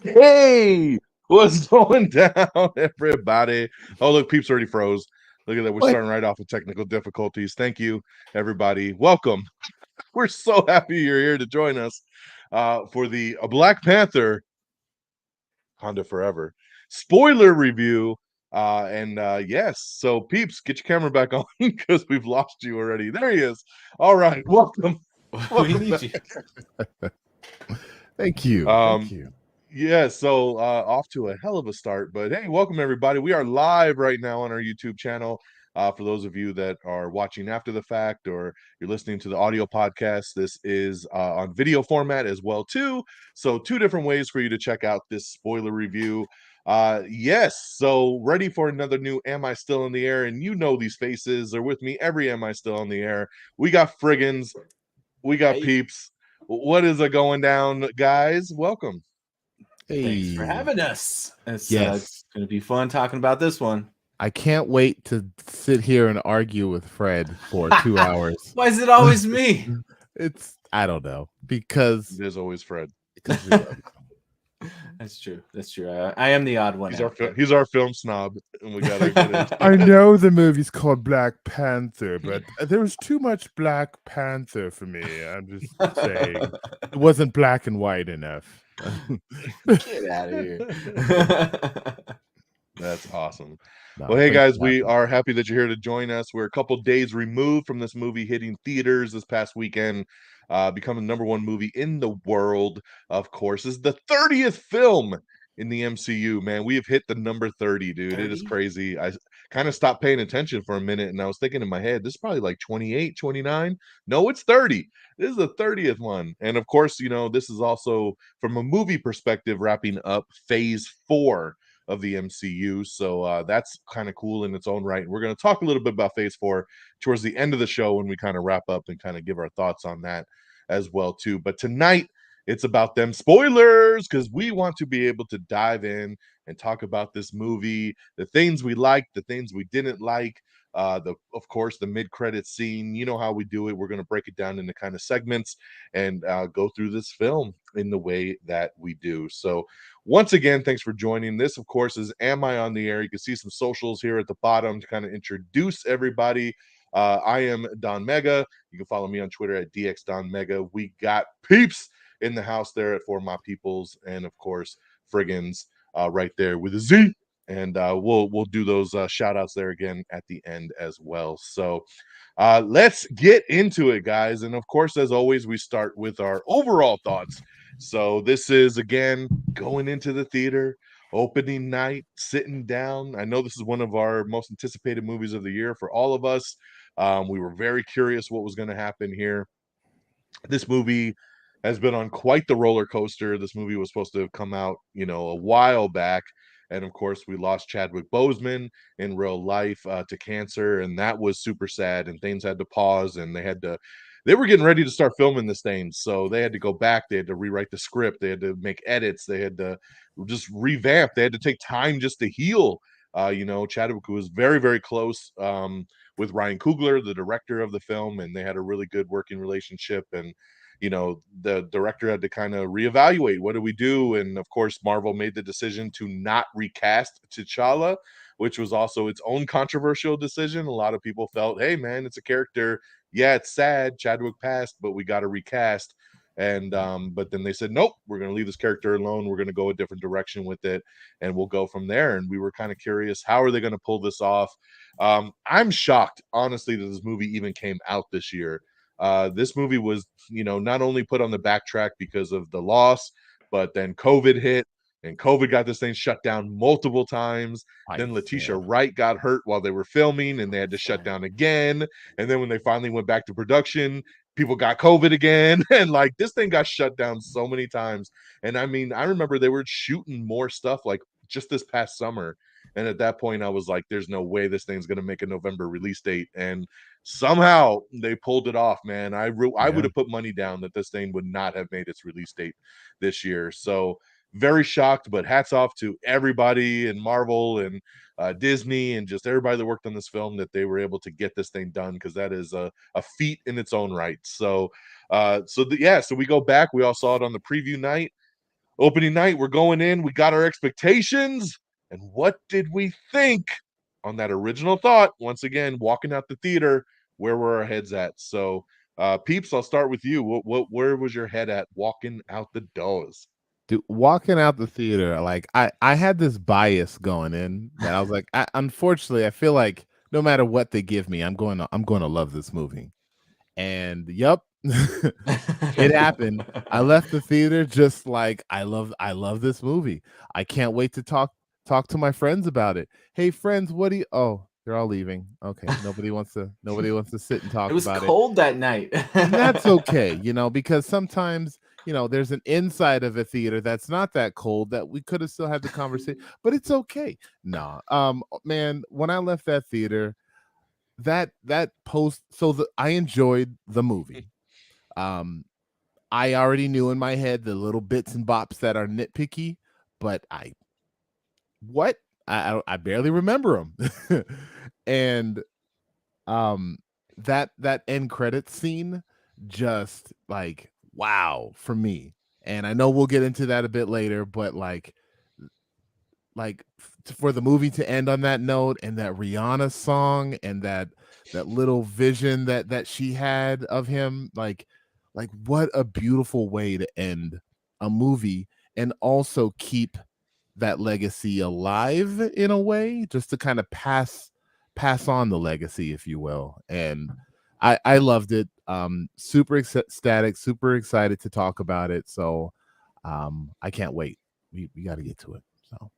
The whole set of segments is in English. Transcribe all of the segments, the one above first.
Hey, what's going down, everybody? Oh, look, Peeps already froze. Look at that. We're What? starting right off with technical difficulties. Thank you, everybody. Welcome. We're so happy you're here to join us for the Black Panther Wakanda Forever spoiler review. Yes, so Peeps, get your camera back on because we've lost you already. There he is. All right, welcome. We Welcome need back. you. Thank you. Thank Um, you. Yeah, so off to a hell of a start, but hey, welcome everybody. We are live right now on our YouTube channel. For those of you that are watching after the fact or you're listening to the audio podcast, this is on video format as well too. So two different ways for you to check out this spoiler review. Yes, so ready for another new Am I Still in the Air? And you know these faces are with me every Am I Still in the Air. We got Frigginz, we got Hey, Peeps. What is it going down, guys? Welcome. thanks for Hey. having us. It's Yes. it's gonna be fun talking about this one. I can't wait to sit here and argue with Fred for 2 hours. Why is it always me? I don't know, because There's always Fred. we love you. That's true. That's true. I am the odd one He's our out. But... he's our film snob, and we gotta get into I it. know the movie's called Black Panther, but there was too much Black Panther for me. I'm just saying. It wasn't black and white enough. Get out of here. That's awesome. No, Well, hey thanks guys, for we having me. are happy that you're here to join us. We're a couple days removed from this movie hitting theaters this past weekend, becoming the #1 movie in the world. Of course, is the 30th film in the MCU. Man, we have hit the number 30, dude. It is 30? crazy. I kind of stopped paying attention for a minute, and I was thinking in my head, this is probably like 28, 29. No, it's 30. This is the 30th one, and of course, this is also from a movie perspective wrapping up Phase 4 of the MCU. So that's kind of cool in its own right. And we're going to talk a little bit about Phase 4 towards the end of the show when we kind of wrap up and kind of give our thoughts on that as well too. But tonight it's about them spoilers because we want to be able to dive in and talk about this movie, the things we liked, the things we didn't like. Of course, the mid-credit scene. You know how we do it. We're going to break it down into kind of segments and go through this film in the way that we do. So, once again, thanks for joining. This, of course, is Am I on the Air? You can see some socials here at the bottom to kind of introduce everybody. I am DONMEGA. You can follow me on Twitter at DXDonMega. We got Peeps in the house there at For My Peoples, and of course, Frigginz right there with a Z. And we'll do those shout outs there again at the end as well. So let's get into it, guys. And of course, as always, we start with our overall thoughts. So this is again going into the theater, opening night, sitting down. I know this is one of our most anticipated movies of the year for all of us. We were very curious what was going to happen here. This movie has been on quite the roller coaster. This movie was supposed to have come out, a while back. And of course, we lost Chadwick Boseman in real life to cancer, and that was super sad. And things had to pause, and they were getting ready to start filming this thing, so they had to go back. They had to rewrite the script. They had to make edits. They had to just revamp. They had to take time just to heal. Chadwick was very, very close with Ryan Coogler, the director of the film, and they had a really good working relationship. And the director had to kind of reevaluate, what do we do? And of course, Marvel made the decision to not recast T'Challa, which was also its own controversial decision. A lot of people felt, hey man, it's a character. Yeah, it's sad Chadwick passed, but we got to recast. And but then they said, nope, we're going to leave this character alone. We're going to go a different direction with it, and we'll go from there. And we were kind of curious, how are they going to pull this off? I'm shocked, honestly, that this movie even came out this year. This movie was, not only put on the backtrack because of the loss, but then COVID hit, and COVID got this thing shut down multiple times. Then Letitia Yeah. Wright got hurt while they were filming, and they had to shut down again. And then when they finally went back to production, people got COVID again. And like this thing got shut down so many times. And I mean, I remember they were shooting more stuff like just this past summer. And at that point, I was like, there's no way this thing's going to make a November release date. And somehow they pulled it off, man. I would Yeah. have put money down that this thing would not have made its release date this year. So very shocked, but hats off to everybody in Marvel and Disney and just everybody that worked on this film that they were able to get this thing done, because that is a feat in its own right. So so we go back. We all saw it on the preview night. Opening night, we're going in, we got our expectations, and what did we think on that original thought? Once again, walking out the theater, where were our heads at? So, Peeps, I'll start with you. Where was your head at walking out the doors? Dude, walking out the theater, like I had this bias going in that I was like, unfortunately, I feel like no matter what they give me, I'm going to love this movie. And yep, it happened. I left the theater just like I love this movie. I can't wait to talk to my friends about it. Hey friends, what do you oh, they're all leaving. Okay. Nobody wants to sit and It talk was about it. cold that night. And that's okay, because sometimes, there's an inside of a theater that's not that cold that we could have still had the conversation, but it's okay. No. Man, when I left that theater, that post I enjoyed the movie. I already knew in my head the little bits and bops that are nitpicky, but what? I barely remember them. And that end credit scene, just like wow for me. And I know we'll get into that a bit later, but for the movie to end on that note, and that Rihanna song, and that little vision that she had of him, like what a beautiful way to end a movie, and also keep that legacy alive in a way, just to kind of pass on the legacy, if you will. And I loved it. Super ecstatic, super excited to talk about it. So I can't wait. We got to get to it. So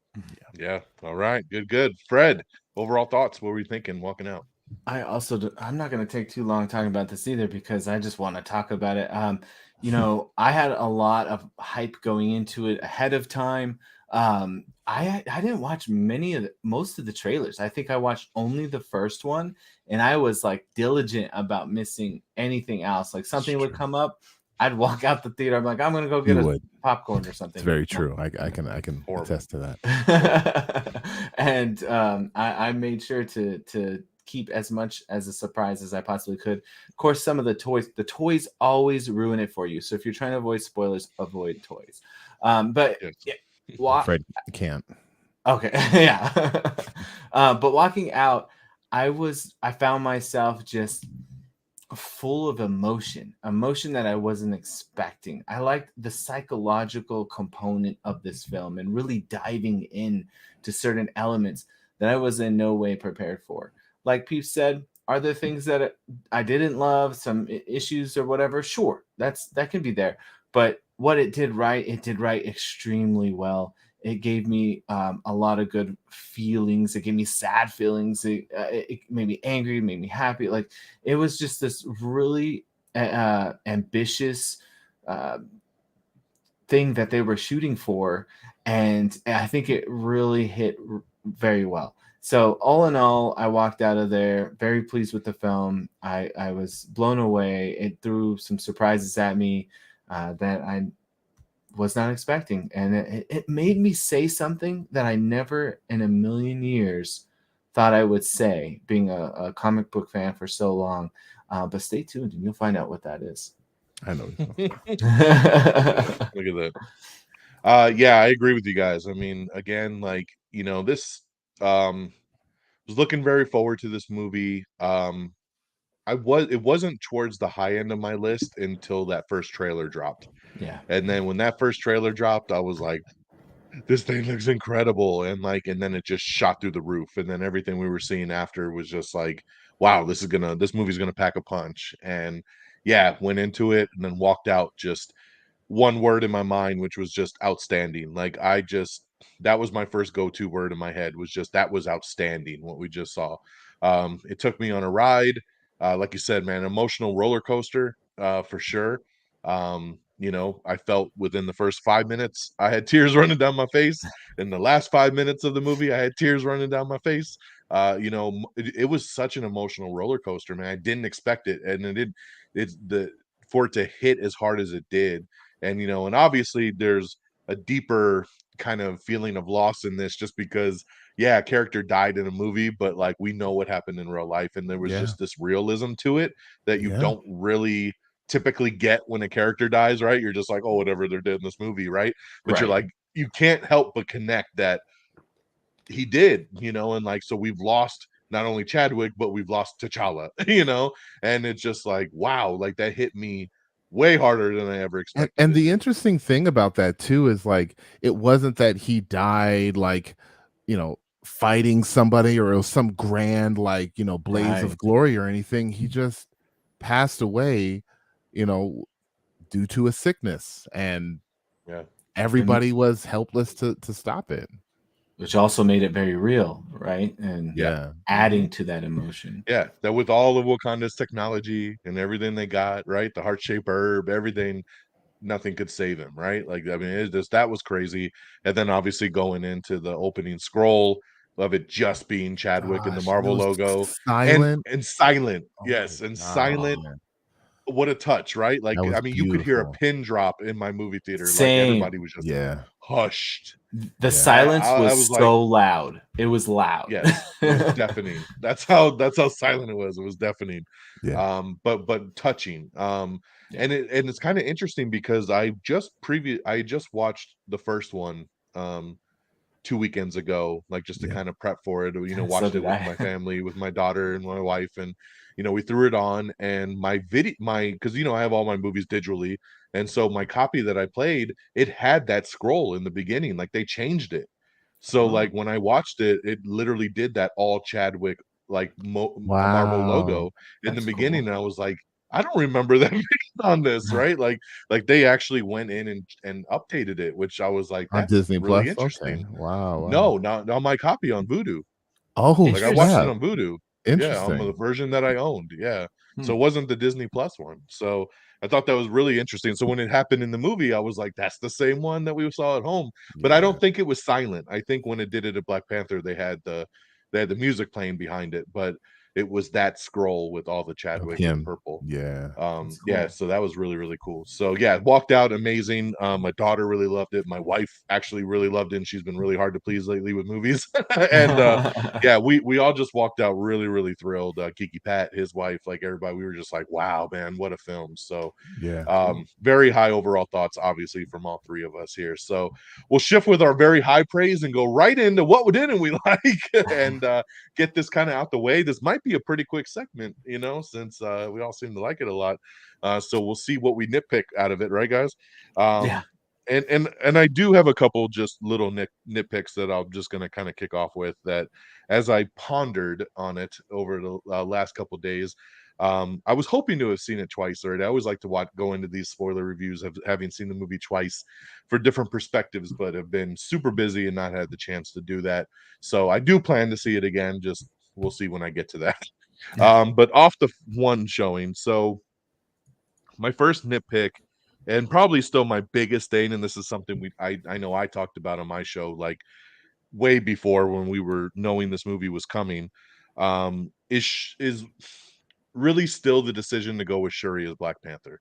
Yeah. All right. Good. Fred, overall thoughts. What were you thinking walking out? I'm not going to take too long talking about this either, because I just want to talk about it. I had a lot of hype going into it ahead of time. I didn't watch most of the trailers. I think I watched only the first one, and I was like diligent about missing anything else. Like something would come up, I'd walk out the theater. I'm like, I'm gonna go get a popcorn or something. It's very true. I can attest to that. And I made sure to keep as much as a surprise as I possibly could. Of course, some of the toys always ruin it for you. So if you're trying to avoid spoilers, avoid toys. But Fred can't. Okay, yeah. But walking out, I found myself just full of emotion that I wasn't expecting. I liked the psychological component of this film and really diving in to certain elements that I was in no way prepared for. Like Pete said, are there things that I didn't love, some issues or whatever? Sure, that can be there. But what it did right extremely well. It gave me a lot of good feelings. It gave me sad feelings. It made me angry, made me happy. Like it was just this really ambitious thing that they were shooting for, and I think it really hit very well. So all in all, I walked out of there very pleased with the film. I was blown away. It threw some surprises at me that I was not expecting, and it made me say something that I never in a million years thought I would say, being a comic book fan for so long. But stay tuned and you'll find out what that is. I know. Look at that. Yeah, I agree with you guys. I mean, again, like, this was looking very forward to this movie. It wasn't towards the high end of my list until that first trailer dropped. Yeah. And then when that first trailer dropped, I was like, this thing looks incredible. And then it just shot through the roof. And then everything we were seeing after was just like, wow, this movie's gonna pack a punch. And yeah, went into it and then walked out just one word in my mind, which was just outstanding. Like that was my first go-to word in my head, was just that was outstanding what we just saw. It took me on a ride. Like you said, man, emotional roller coaster, for sure. I felt within the first 5 minutes, I had tears running down my face. In the last 5 minutes of the movie, I had tears running down my face. It was such an emotional roller coaster, man. I didn't expect it, and for it to hit as hard as it did. And obviously there's a deeper kind of feeling of loss in this, just because, yeah, a character died in a movie, but like we know what happened in real life, and there was just this realism to it that you don't really typically get when a character dies, right? You're just like, oh, whatever they're dead in this movie, right? But you're Right. like, you can't help but connect that he did, and like, so we've lost not only Chadwick, but we've lost T'Challa, and it's just like, wow, like that hit me way harder than I ever expected And it the to. interesting thing about that too is like it wasn't that he died like, fighting somebody or it was some grand like, blaze of Right. glory or anything. He just passed away, you know, due to a sickness, and Yeah. And everybody was helpless to stop it. which also made it very real, right? And Yeah. Yeah. adding to that emotion. Yeah, that with all of Wakanda's technology and everything they got, right? The heart-shaped herb, everything, nothing could save him, right? Like, I mean, it just that was crazy. And then obviously going into the opening scroll of it just being Chadwick and the Gosh, and it Marvel was logo and silent. and silent. Oh my Yes, and god, silent. man. What a touch, right? Like, That was I mean, you could hear a beautiful. pin drop in my movie theater. Like Same. everybody was just Yeah. hushed. The Yeah. silence I was was like, so loud. It was loud. yes, it was deafening. That's how silent it was. It was deafening. Yeah. But touching. Yeah. And it's kind of interesting because I just watched the first one 2 weekends ago, like just to Yeah. kind of prep for it, So watched it did with my I. family, with my daughter and my wife, and we threw it on, and because I have all my movies digitally, and so my copy that I played, it had that scroll in the beginning, like they changed it. So Oh. like when I watched it, it literally did that all Chadwick like Marvel Wow. logo in the That's beginning, cool. and I was like, I don't remember that being on this, right? Like they actually went in and updated it, which I was like, On that's Disney really Plus? Okay. interesting. Wow, wow. No, not on my copy on Vudu. Oh, Like I watched it snap. Interesting. on Vudu. Yeah, on the Interesting. version that I owned. Yeah. Hmm. So it wasn't the Disney Plus one. So I thought that was really interesting. So when it happened in the movie, I was like, that's the same one that we saw at home. But I Yeah. don't think it was silent. I think when it did it at Black Panther, they had the music playing behind it, but it was that scroll with all the Of Chadwick in him. purple. Yeah. That's Yeah, cool. so that was really, really cool. So yeah, walked out amazing. My daughter really loved it. My wife actually really loved it, and she's been really hard to please lately with movies. And yeah, we all just walked out really, really thrilled. Kiki Pat, his wife, like everybody, we were just like, wow, man, what a film. So Yeah. Cool. very high overall thoughts, obviously, from all three of us here. So we'll shift with our very high praise and go right into what didn't we like, and get this kind of out the way. This might be a pretty quick segment, since we all seem to like it a lot. So we'll see what we nitpick out of it, right, guys? Yeah. And I do have a couple just little nitpicks that I'm just going to kind of kick off with, that as I pondered on it over the last couple days. I was hoping to have seen it twice already. I always like to go into these spoiler reviews of having seen the movie twice for different perspectives, but have been super busy and not had the chance to do that. So I do plan to see it again. Just we'll see when I get to that. Yeah. But off the one showing, so my first nitpick, and probably still my biggest thing, and this is something I know I talked about on my show like way before when we were knowing this movie was coming, is really still the decision to go with Shuri as Black Panther.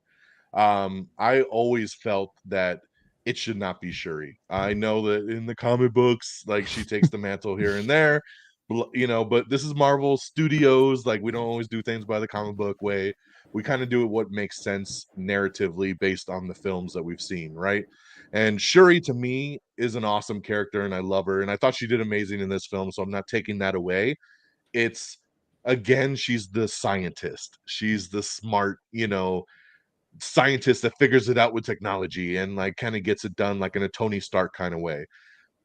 I always felt that it should not be Shuri. I know that in the comic books, like she takes the mantle here and there, but this is Marvel Studios. Like we don't always do things by the comic book way. We kind of do it what makes sense narratively based on the films that we've seen, right? And Shuri to me is an awesome character, and I love her, and I thought she did amazing in this film. So I'm not taking that away. It's again, she's the scientist. She's the smart, scientist that figures it out with technology and like kind of gets it done like in a Tony Stark kind of way.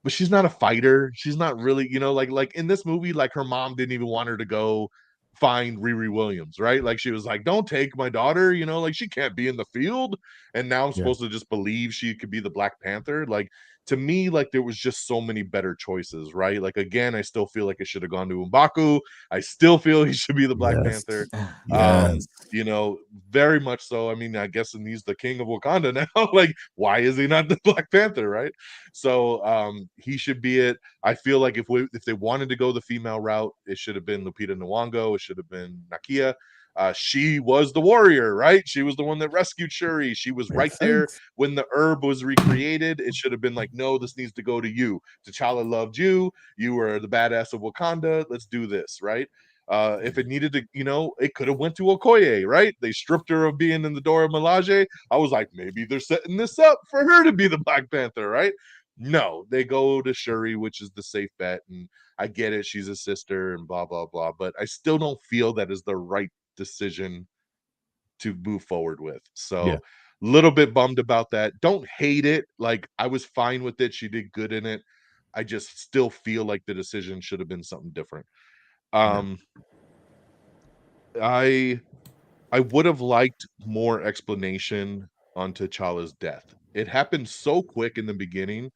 But she's not a fighter. She's not really, like in this movie, like her mom didn't even want her to go find Riri Williams, right? Like she was like, "Don't take my daughter," like she can't be in the field. And now I'm Yeah. supposed to just believe she could be the Black Panther. Like to me, like there was just so many better choices, right? Like again, I still feel like it should have gone to M'Baku. I still feel he should be the Black Yes. Panther. Yes. Very much so. I mean, I guess he's the king of Wakanda now. Like, why is he not the Black Panther, right? So he should be it. I feel like if they wanted to go the female route, it should have been Lupita Nyong'o. It should have been Nakia. She was the warrior, right? She was the one that rescued Shuri. She was right Makes there sense. when the herb was recreated. It should have been like, no, this needs to go to you. T'Challa loved you. You were the badass of Wakanda. Let's do this, right? If it needed to, it could have went to Okoye, right? They stripped her of being in the Dora Milaje. I was like, maybe they're setting this up for her to be the Black Panther, right? No, they go to Shuri, which is the safe bet, and I get it, she's a sister and blah blah blah, but I still don't feel that is the right decision to move forward with. Yeah. So little bit bummed about that. Don't hate it. Like I was fine with it. She did good in it. I just still feel like the decision should have been something different. Um I I would have liked more explanation on T'Challa's death. It happened so quick in the beginning,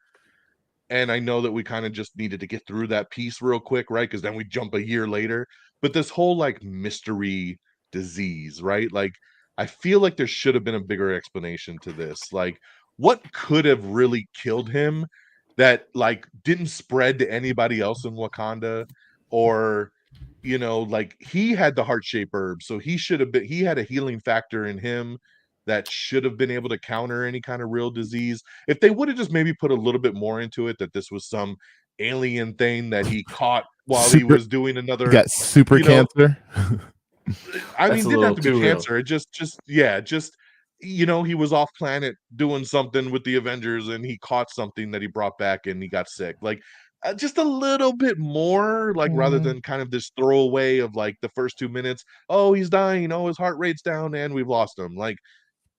and I know that we kind of just needed to get through that piece real quick, right? Because then we jump a year later. But this whole like mystery disease, right? Like, I feel like there should have been a bigger explanation to this. Like, what could have really killed him that like didn't spread to anybody else in Wakanda? Or, like he had the heart-shaped herb, so he had a healing factor in him that should have been able to counter any kind of real disease. If they would have just maybe put a little bit more into it, that this was some alien thing that he caught while he Super, was doing you another, got super you know, cancer. I That's mean, a didn't have little to be too real. cancer. It just he was off planet doing something with the Avengers and he caught something that he brought back and he got sick. Like just a little bit more, like rather than kind of this throwaway of like the first 2 minutes. Oh, he's dying. Oh, his heart rate's down and we've lost him. Like,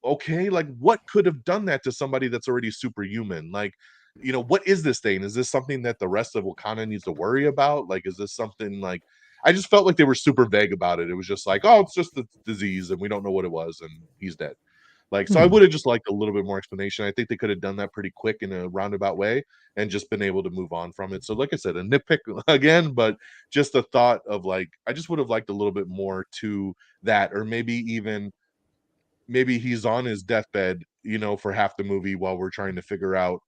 okay, like what could have done that to somebody that's already superhuman? Like, what is this thing? Is this something that the rest of Wakanda needs to worry about? Like, is this something like I just felt like they were super vague about it. It was just like, oh, it's just the disease and we don't know what it was and he's dead. Like, so I would have just liked a little bit more explanation. I think they could have done that pretty quick in a roundabout way and just been able to move on from it. So, like I said, a nitpick again, but just the thought of like, I just would have liked a little bit more to that, or maybe he's on his deathbed, for half the movie while we're trying to figure out,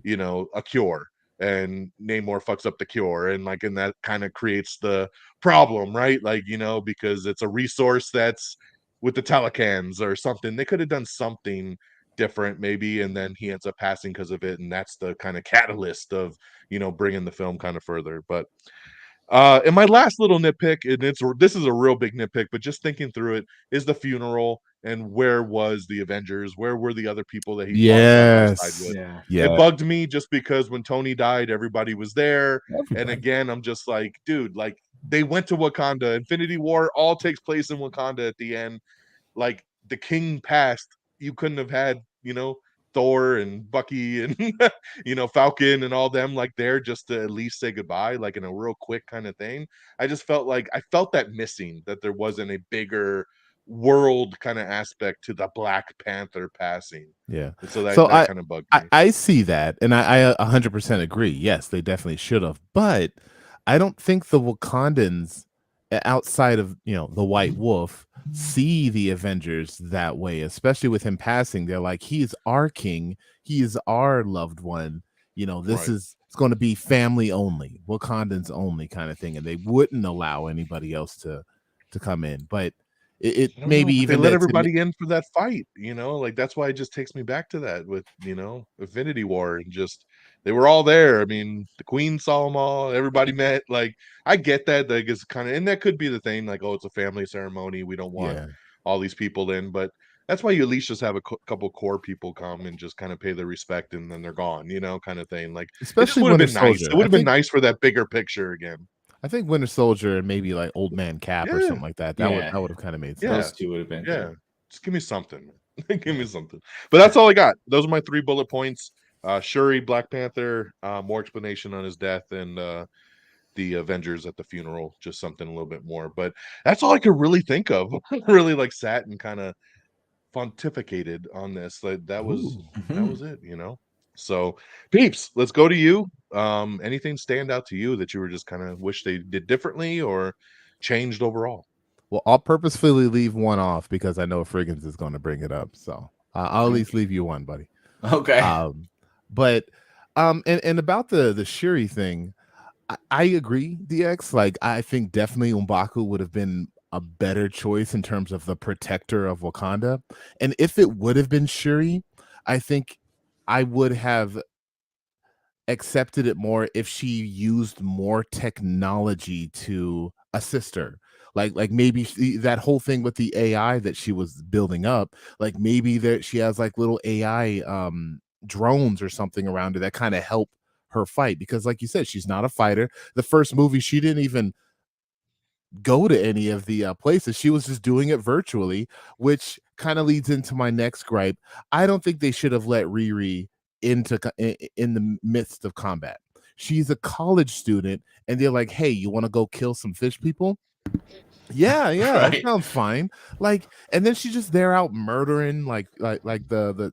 a cure. And Namor fucks up the cure, and that kind of creates the problem, right? Like, because it's a resource that's with the Telecans or something. They could have done something different, maybe, and then he ends up passing because of it, and that's the kind of catalyst of bringing the film kind of further. But and my last little nitpick, and this is a real big nitpick, but just thinking through it, is the funeral and where was the Avengers? Where were the other people that he fought side by side Yes. with? Yeah. It Yeah. bugged me just because when Tony died, everybody was there. And Everybody. again, I'm just like, dude, like they went to Wakanda. Infinity War all takes place in Wakanda at the end. Like the king passed, you couldn't have had, Thor and Bucky and Falcon and all them like there just to at least say goodbye, like in a real quick kind of thing. I just felt like I felt that missing, that there wasn't a bigger world kind of aspect to the Black Panther passing. Yeah. And so that So that kind of bugged me. I see that, and I 100% agree. Yes, they definitely should have, but I don't think the Wakandans outside of the White Wolf see the Avengers that way, especially with him passing. They're like, he's our king, he is our loved one. This Right. it's going to be family only, Wakandans only kind of thing, and they wouldn't allow anybody else to come in. But it I don't maybe know, but they even let that everybody in for that fight, like that's why it just takes me back to that with, Infinity War and just they were all there. I mean, the Queen saw them all, everybody met. Like, I get that, like it's kind of, and that could be the thing, like, oh, it's a family ceremony. We don't want yeah, all these people in, but that's why you at least just have a couple core people come and just kind of pay their respect and then they're gone, kind of thing. Like, it just especially would have Winter been nice. Soldier. It would have been nice for that bigger picture again. I think Winter Soldier and maybe like Old Man Cap or Yeah. something like that. Yeah. That would have kind of made sense. Yeah. Those two would have been Yeah. good. Just give me something. Give me something. But that's all I got. Those are my 3 bullet points. Shuri, Black Panther, more explanation on his death, and the Avengers at the funeral, just something a little bit more. But that's all I could really think of. Really like sat and kind of pontificated on this. Like that was it, So, Peeps, let's go to you. Anything stand out to you that you were just kind of wish they did differently or changed overall? Well, I'll purposefully leave one off because I know Frigginz is going to bring it up. So I'll at least leave you one, buddy. Okay. But and about the Shuri thing, I agree, DX. Like, I think definitely M'Baku would have been a better choice in terms of the protector of Wakanda. And if it would have been Shuri, I think I would have accepted it more if she used more technology to assist her. like maybe that whole thing with the AI that she was building up, like maybe there she has like little AI drones or something around her that kind of help her fight, because like you said, she's not a fighter. The first movie, she didn't even go to any of the places. She was just doing it virtually, which kind of leads into my next gripe. I don't think they should have let Riri into in the midst of combat. She's a college student, and they're like, "Hey, you want to go kill some fish people?" Yeah, that Right. sounds fine. Like, and then she's just there out murdering like the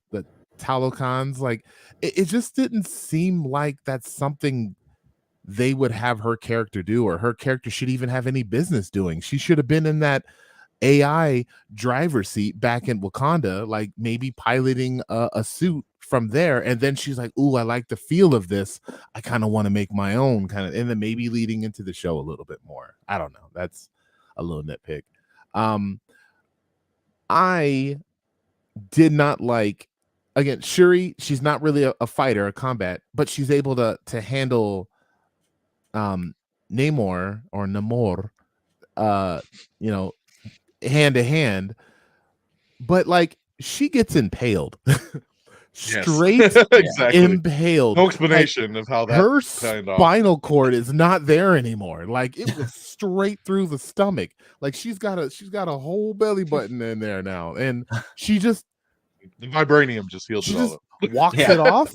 Talocans. Like, it just didn't seem like that's something they would have her character do, or her character should even have any business doing. She should have been in that AI driver's seat back in Wakanda, like maybe piloting a suit from there. And then she's like, "Ooh, I like the feel of this. I kind of want to make my own kind of," and then maybe leading into the show a little bit more. I don't know. That's a little nitpick. I did not like, again, Shuri. She's not really a fighter, a combat, but she's able to handle Namor or Namor, you know, hand to hand, but like she gets impaled. Yes, Straight exactly. impaled. No Like, explanation of how that her signed off. spinal cord is not there anymore. Like, it was straight through the stomach. Like, she's got a whole belly button in there now, and she just The vibranium just healed she it all just up. walks Yeah. it off.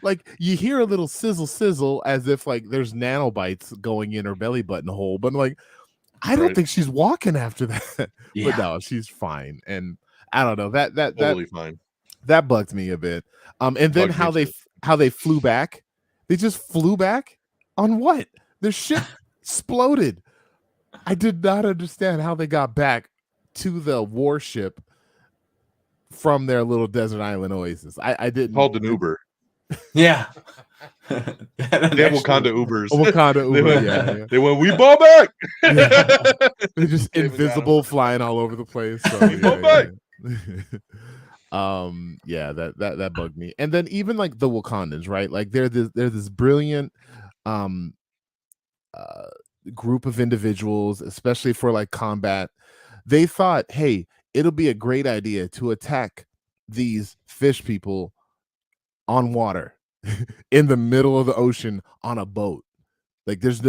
Like, you hear a little sizzle as if like there's nanobites going in her belly button hole, but like, I don't Right. think she's walking after that. But Yeah. no, she's fine. And I don't know, that Totally fine. that bugged me a bit. And then Bugged me how too. they flew back. They just flew back on what? Their ship exploded. I did not understand how they got back to the warship from their little desert island oasis. I didn't. Called an Uber. Yeah. They have Wakanda Ubers. Wakanda They Uber, went, yeah. they went, "We ball back." Yeah. They're just Came and got 'em. invisible, flying all over the place. So, We go back. yeah, that bugged me. And then even like the Wakandans, right? Like they're this brilliant um group of individuals, especially for like combat. They thought, hey, it'll be a great idea to attack these fish people on water in the middle of the ocean on a boat. Like there's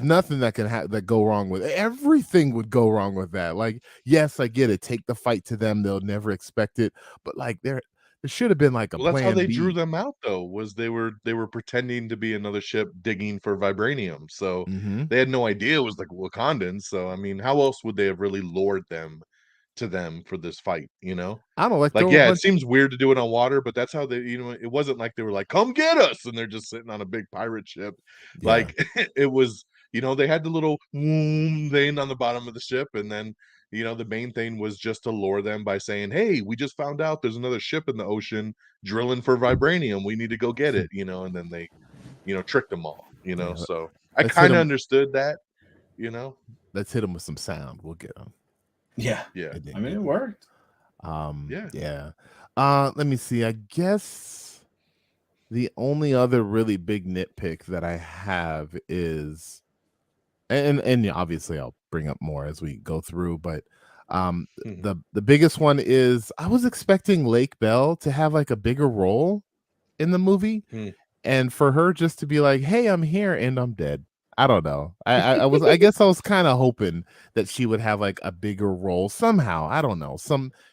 nothing that can that go wrong with it. Everything would go wrong with that. Like, yes, I get it. Take the fight to them. They'll never expect it. But like there should have been like a Well, that's how plan they B. drew them out, though. Was they were pretending to be another ship digging for vibranium, so Mhm. they had no idea it was like Wakandans. So I mean, how else would they have really lured them to them for this fight? You know, I don't like, like, throw a yeah, it bunch. seems weird to do it on water, but that's how they, it wasn't like they were like, "Come get us," and they're just sitting on a big pirate ship. Yeah. Like it was, they had the little womb thing on the bottom of the ship, and then the main thing was just to lure them by saying, "Hey, we just found out there's another ship in the ocean drilling for vibranium. We need to go get it," and then they, tricked them all. Yeah, So I let's hit kind of them. understood that. You know, Let's hit them with some sound. We'll get them. Yeah. yeah, It didn't I mean, get it 'em. worked. Yeah. Let me see. I guess the only other really big nitpick that I have is, and yeah, obviously I'll bring up more as we go through, but Mhm. the biggest one is I was expecting Lake Bell to have like a bigger role in the movie, Mm. and for her just to be like, "Hey, I'm here and I'm dead." I don't know. I guess I was kind of hoping that she would have like a bigger role somehow. I don't know.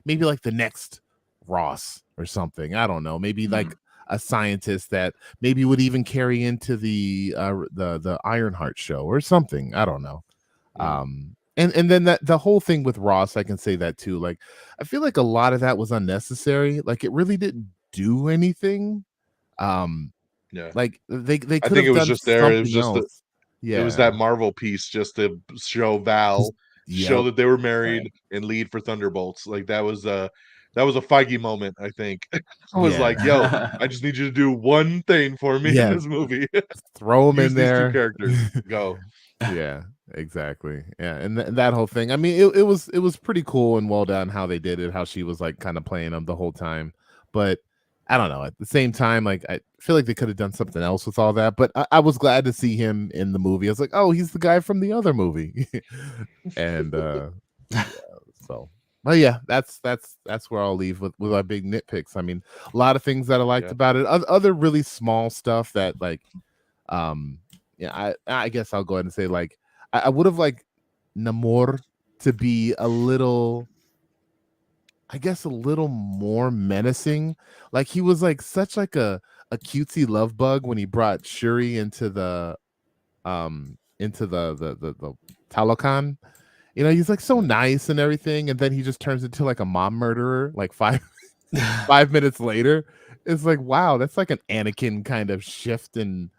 Maybe like the next Ross or something. I don't know. Maybe like a scientist that maybe would even carry into the Ironheart show or something. I don't know. And then that the whole thing with Ross, I can say that too. Like, I feel like a lot of that was unnecessary. Like, it really didn't do anything. Yeah, Like they I could think it have was done just there. It was something just else. it was Yeah. that Marvel piece just to show Val, show Yep. that they were married, Right. and lead for Thunderbolts. Like that was a Feige moment, I think. I was Yeah. like, "Yo, I just need you to do one thing for me in Yeah. this movie. Throw them Use in these two there. characters. Go." Yeah, exactly. Yeah, and that whole thing. I mean, it was pretty cool and well done how they did it. How she was like kind of playing them the whole time, but I don't know. At the same time, like I feel like they could have done something else with all that. But I was glad to see him in the movie. I was like, oh, he's the guy from the other movie, and yeah, so. But yeah, that's where I'll leave with our big nitpicks. I mean, a lot of things that I liked Yeah. about it. Other really small stuff that like, yeah, I guess I'll go ahead and say like I would have liked Namor to be a little, I guess, a little more menacing. Like he was like such like a cutesy love bug when he brought Shuri into the Talokan. You know, he's like so nice and everything, and then he just turns into like a mom murderer like 5 minutes later. It's like, wow, that's like an Anakin kind of shift, and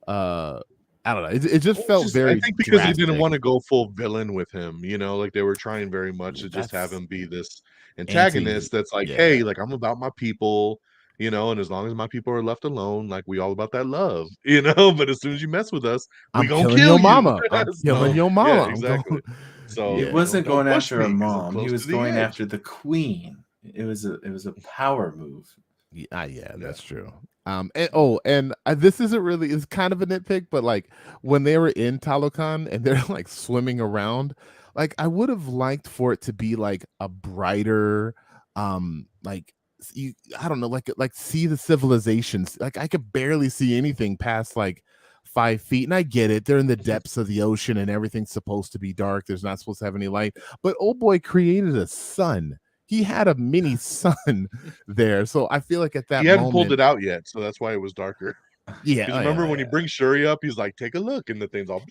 I don't know. It just Well, felt I very think because they didn't drastic. want to go full villain with him, you know, like they were trying very much to just have That's him be this anti, antagonist that's like, yeah. hey, like I'm about my people, you know, and as long as my people are left alone, like we all about that love, you know. But as soon as you mess with us, we I'm gonna killing kill your you. mama. I'm killing So your yeah, mama. I'm exactly. going. He So, Yeah. you know, wasn't don't going push after a me because I'm mom. He close to was the going edge. after the queen. It was a power move. Yeah, Yeah. that's true. And this isn't really, it's kind of a nitpick, but like when they were in Talokan and they're like swimming around, like I would have liked for it to be like a brighter, like you, I don't know, like see the civilizations. Like I could barely see anything past like 5 feet, and I get it. They're in the depths of the ocean, and everything's supposed to be dark. There's not supposed to have any light, but old boy created a sun. He had a mini sun there. So I feel like at He that hadn't pulled moment, it out yet, so that's why it was darker. yeah, Because oh, remember yeah, when he yeah, brings Shuri up, he's like, "Take a look," and the thing's all,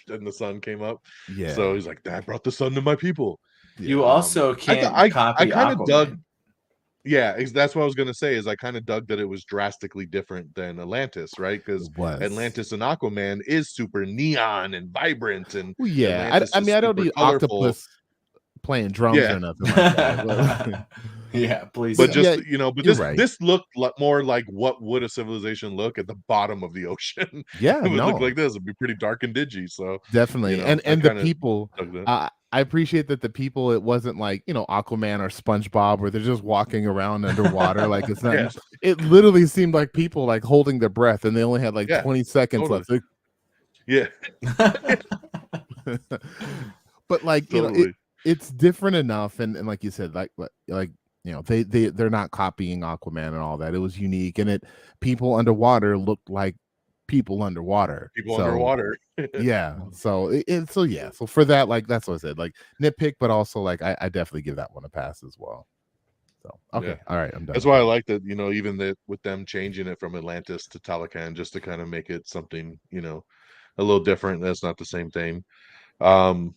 and the sun came up. So yeah, he's like, "Dad brought the sun to my people." You yeah, also I th- can't I copy kind of dug. Aquaman. Yeah, that's what I was gonna say. Is I kind of dug that it was drastically different than Atlantis, right? Because it was. Atlantis and Aquaman is super neon and vibrant, and Well, yeah. Atlantis I is mean, I don't super need colorful. octopus playing drums Yeah, or nothing like that. Yeah, please but But don't. just yeah, but you're this right. this looked more like what would a civilization look at the bottom of the ocean. Yeah, It would look no, like this. It'd be pretty dark and dingy. So, definitely. I And the kind of people, dug that. I appreciate that the people, it wasn't like, Aquaman or SpongeBob where they're just walking around underwater like it's nothing. Yes, It literally seemed like people like holding their breath and they only had like yeah, 20 seconds totally. left. Like, Yeah, but like, totally. it's different enough, and like you said, like they're not copying Aquaman and all that. It was unique, and people underwater looked like people underwater. People So underwater. yeah, so so yeah, so for that, like that's what I said, like nitpick, but also like I definitely give that one a pass as well. So Yeah. okay, all right, I'm That's done. why I like that, even that with them changing it from Atlantis to Talocan just to kind of make it something, a little different. That's not the same thing. Um,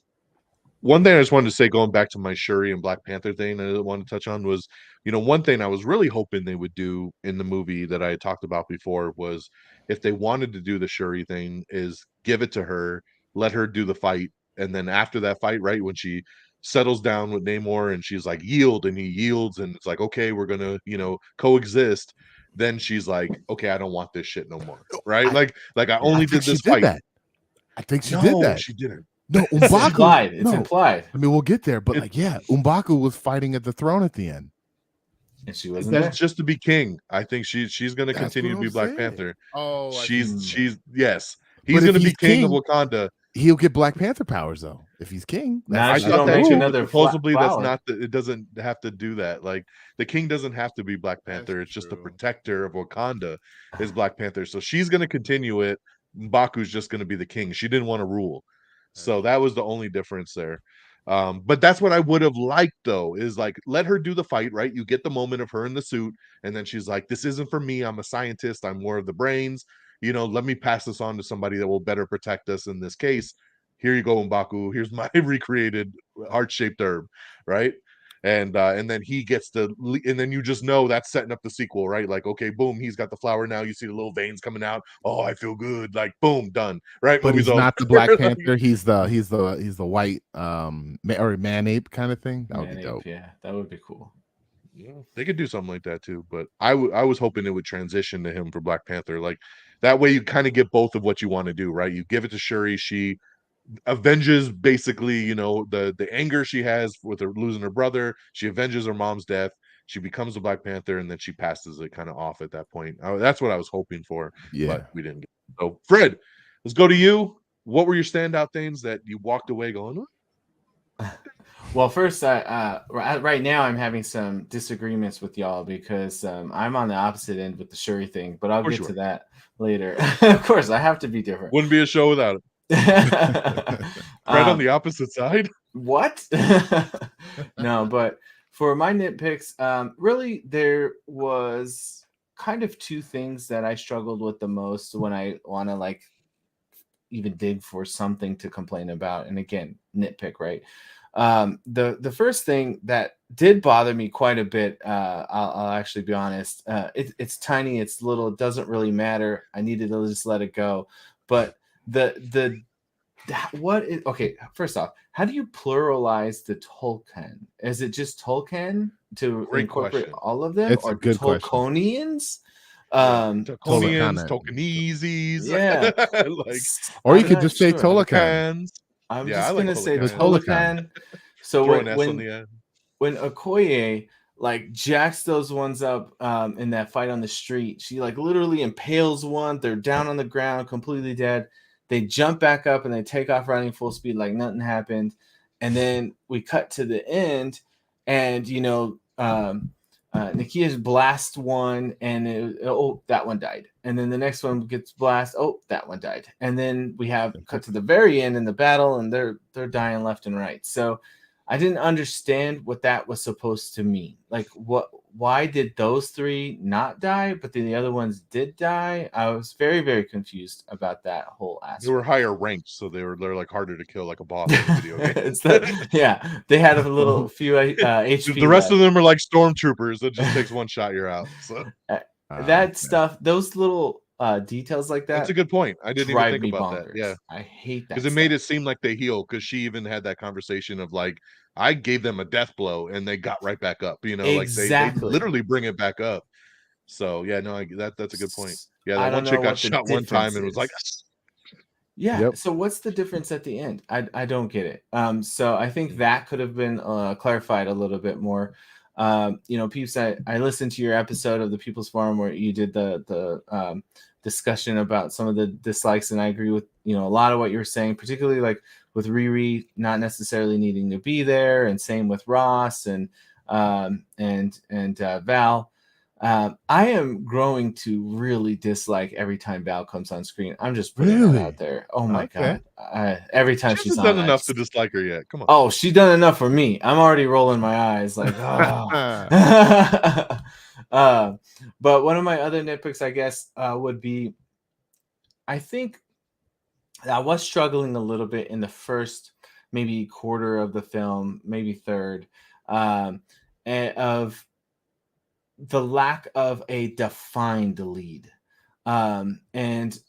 One thing I just wanted to say, going back to my Shuri and Black Panther thing, I wanted to touch on was, one thing I was really hoping they would do in the movie that I had talked about before was if they wanted to do the Shuri thing, is give it to her, let her do the fight, and then after that fight, right when she settles down with Namor and she's like yield, and he yields, and it's like okay, we're gonna coexist. Then she's like, okay, I don't want this shit no more, right? I Like I I only think did she this did fight. that. I think she did No, that. she didn't. No, It's Umbaku. implied. It's No, implied. I mean we'll get there, but It, like yeah, Umbaku was fighting at the throne at the end. And she wasn't there. That's just to be king. I think she's gonna That's what continue to be I'm Black saying. Panther. Oh, I see. Hmm. She's yes. But He's if gonna be he's king of king, Wakanda. he'll get Black Panther powers though. If he's king, Now I she that's thought don't the that make too, rule. but another supposedly that's flower. not it doesn't have to do that. Like the king doesn't have to be Black That's Panther. It's just the true. protector of Wakanda is Black Panther. So she's gonna continue it. Mbaku's just gonna be the king. She didn't want to rule. That's So that was the only difference there. But that's what I would have liked though, is like let her do the fight, right? You get the moment of her in the suit, and then she's like, This isn't for me. I'm a scientist, I'm more of the brains. Let me pass this on to somebody that will better protect us in this case. Here you go, Mbaku. Here's my recreated heart-shaped herb, right? And then he gets and then you just know that's setting up the sequel, right? Like, okay, boom, he's got the flower now. You see the little veins coming out. Oh, I feel good. Like, boom, done. Right? but Movie's he's over. not the Black Like, Panther. He's the white or man ape kind of thing. That would be Man dope. ape, yeah, that would be cool. yeah, they could do something like that too. But I was hoping it would transition to him for Black Panther. Like that way you kind of get both of what you want to do, right? You give it to Shuri, she avenges basically, the anger she has with her losing her brother. She avenges her mom's death. she becomes a Black Panther, and then she passes it kind of off at that point. That's what I was hoping for, but we didn't get it. So Fred, let's go to you. What were your standout things that you walked away going, Well, first, right now I'm having some disagreements with y'all because I'm on the opposite end with the Shuri thing, but I'll get to that later. Of course, I have to be different. Wouldn't be a show without it. Fred on the opposite side. What? No, but for my nitpicks, really there was kind of two things that I struggled with the most when I want to like even dig for something to complain about. And again, nitpick, right? The first thing that did bother me quite a bit, I'll actually be honest. It's tiny, it's little, it doesn't really matter. I needed to just let it go. But okay, first off, how do you pluralize the Tolkien? Is it just Tolkien to incorporate all of them? It's a good Tolkonians? Tolkonians, Tolkienese. Yeah. Like, or you could just say Tolkien. I'm just gonna say Tolkien. So when Okoye like jacks those ones up in that fight on the street, she like literally impales one. They're down on the ground, completely dead. They jump back up and they take off running full speed like nothing happened. And then we cut to the end, and Nakia blasts one, and that one died. And then the next one gets blasted. Oh, that one died. And then we have cut to the very end in the battle, and they're dying left and right. So I didn't understand what that was supposed to mean. Like, why did those three not die, but then the other ones did die? I was very, very confused about that whole aspect. They were higher ranked, so they're like harder to kill, like a boss in a video game. Yeah, they had a little few HP. The rest of them are like stormtroopers. It just takes one shot, you're out. So that stuff, those little details like that. That's a good point. I didn't even think about that. Yeah, I hate that because it made it seem like they heal. Because she even had that conversation of like, I gave them a death blow and they got right back up. Exactly. Like they literally bring it back up. So yeah, no, that's a good point. Yeah, that one chick got shot one time and was like, yeah. Yep. So what's the difference at the end? I don't get it. So I think that could have been clarified a little bit more. Peeps, I listened to your episode of the People's Forum where you did the discussion about some of the dislikes, and I agree with a lot of what you were saying, particularly like with Riri not necessarily needing to be there, and same with Ross and Val. I am growing to really dislike every time Val comes on screen. I'm just putting that out there. Oh my god! Every time she's done enough to dislike her yet. Come on. Oh, she's done enough for me. I'm already rolling my eyes like, oh. But one of my other nitpicks, I guess, would be, I think I was struggling a little bit in the first maybe quarter of the film, maybe third, of the lack of a defined lead. And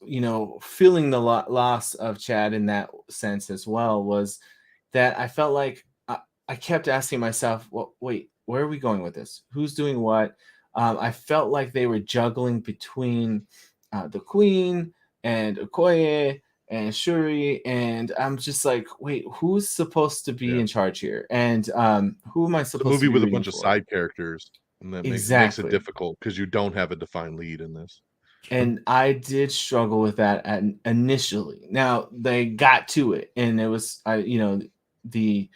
feeling the loss of Chad in that sense as well was that I felt like I kept asking myself, well, wait, where are we going with this? Who's doing what? I felt like they were juggling between the Queen and Okoye and Shuri, and I'm just like, wait, who's supposed to be in charge here? And who am I supposed to be? The movie with a bunch of side characters, and that makes it difficult because you don't have a defined lead in this. And I did struggle with that initially. Now they got to it, and it was, the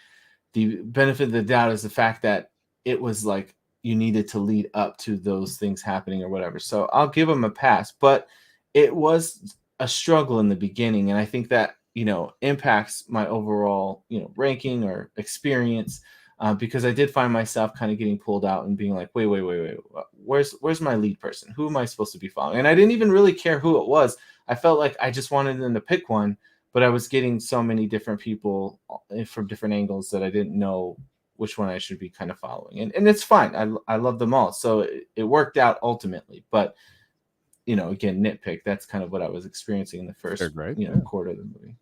benefit of the doubt is the fact that it was like you needed to lead up to those things happening or whatever. So I'll give them a pass, but it was a struggle in the beginning, and I think that impacts my overall ranking or experience. Because I did find myself kind of getting pulled out and being like, wait, where's my lead person? Who am I supposed to be following? And I didn't even really care who it was. I felt like I just wanted them to pick one, but I was getting so many different people from different angles that I didn't know which one I should be kind of following. And it's fine. I love them all. So it worked out ultimately. But, again, nitpick, that's kind of what I was experiencing in the first quarter of the movie.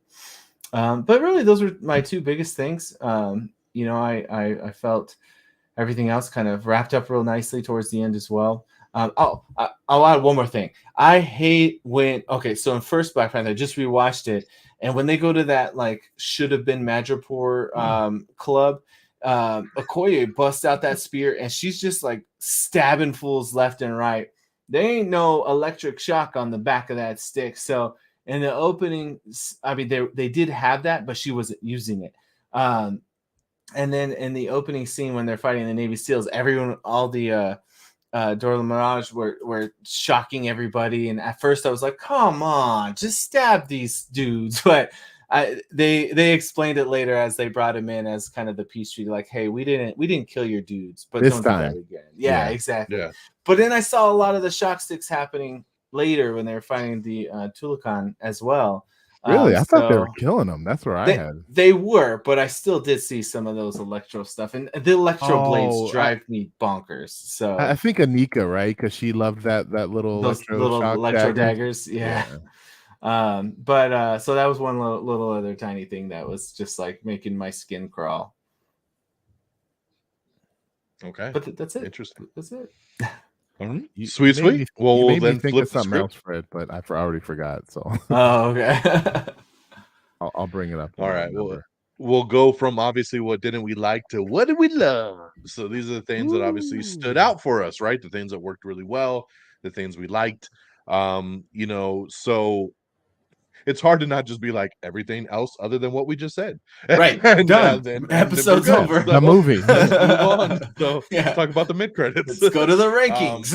But really, those were my two biggest things. I felt everything else kind of wrapped up real nicely towards the end as well. I'll add one more thing. I hate so in first Black Panther, I just rewatched it, and when they go to that like should have been Madripoor club, Okoye busts out that spear and she's just like stabbing fools left and right. There ain't no electric shock on the back of that stick. So in the opening, I mean, they did have that, but she wasn't using it. And then in the opening scene when they're fighting the Navy SEALs, everyone, all the Dora Mirage were shocking everybody. And at first I was like, come on, just stab these dudes. But they explained it later as they brought him in as kind of the peace treaty, like, hey, we didn't kill your dudes, but This don't time. do that again. Yeah, exactly. Yeah. But then I saw a lot of the shock sticks happening later when they were fighting the Tulakan as well. Really? I thought they were killing them. That's where I had. They were, but I still did see some of those electro stuff, and the electro blades drive me bonkers. So I think Anika, right? Because she loved that little electro daggers. Yeah. But so that was one little other tiny thing that was just like making my skin crawl. Okay, but that's it. Interesting. That's it. Sweet. Well, you made then me think flip of something else, Fred, but I already forgot. So oh, okay. I'll bring it up. All right. We'll go from obviously what didn't we like to what did we love. So these are the things that obviously stood out for us, right? The things that worked really well, the things we liked. So it's hard to not just be like everything else other than what we just said. Right. Done. Episode's over. The movie. Let's move on. So let's talk about the mid-credits. Let's go to the rankings.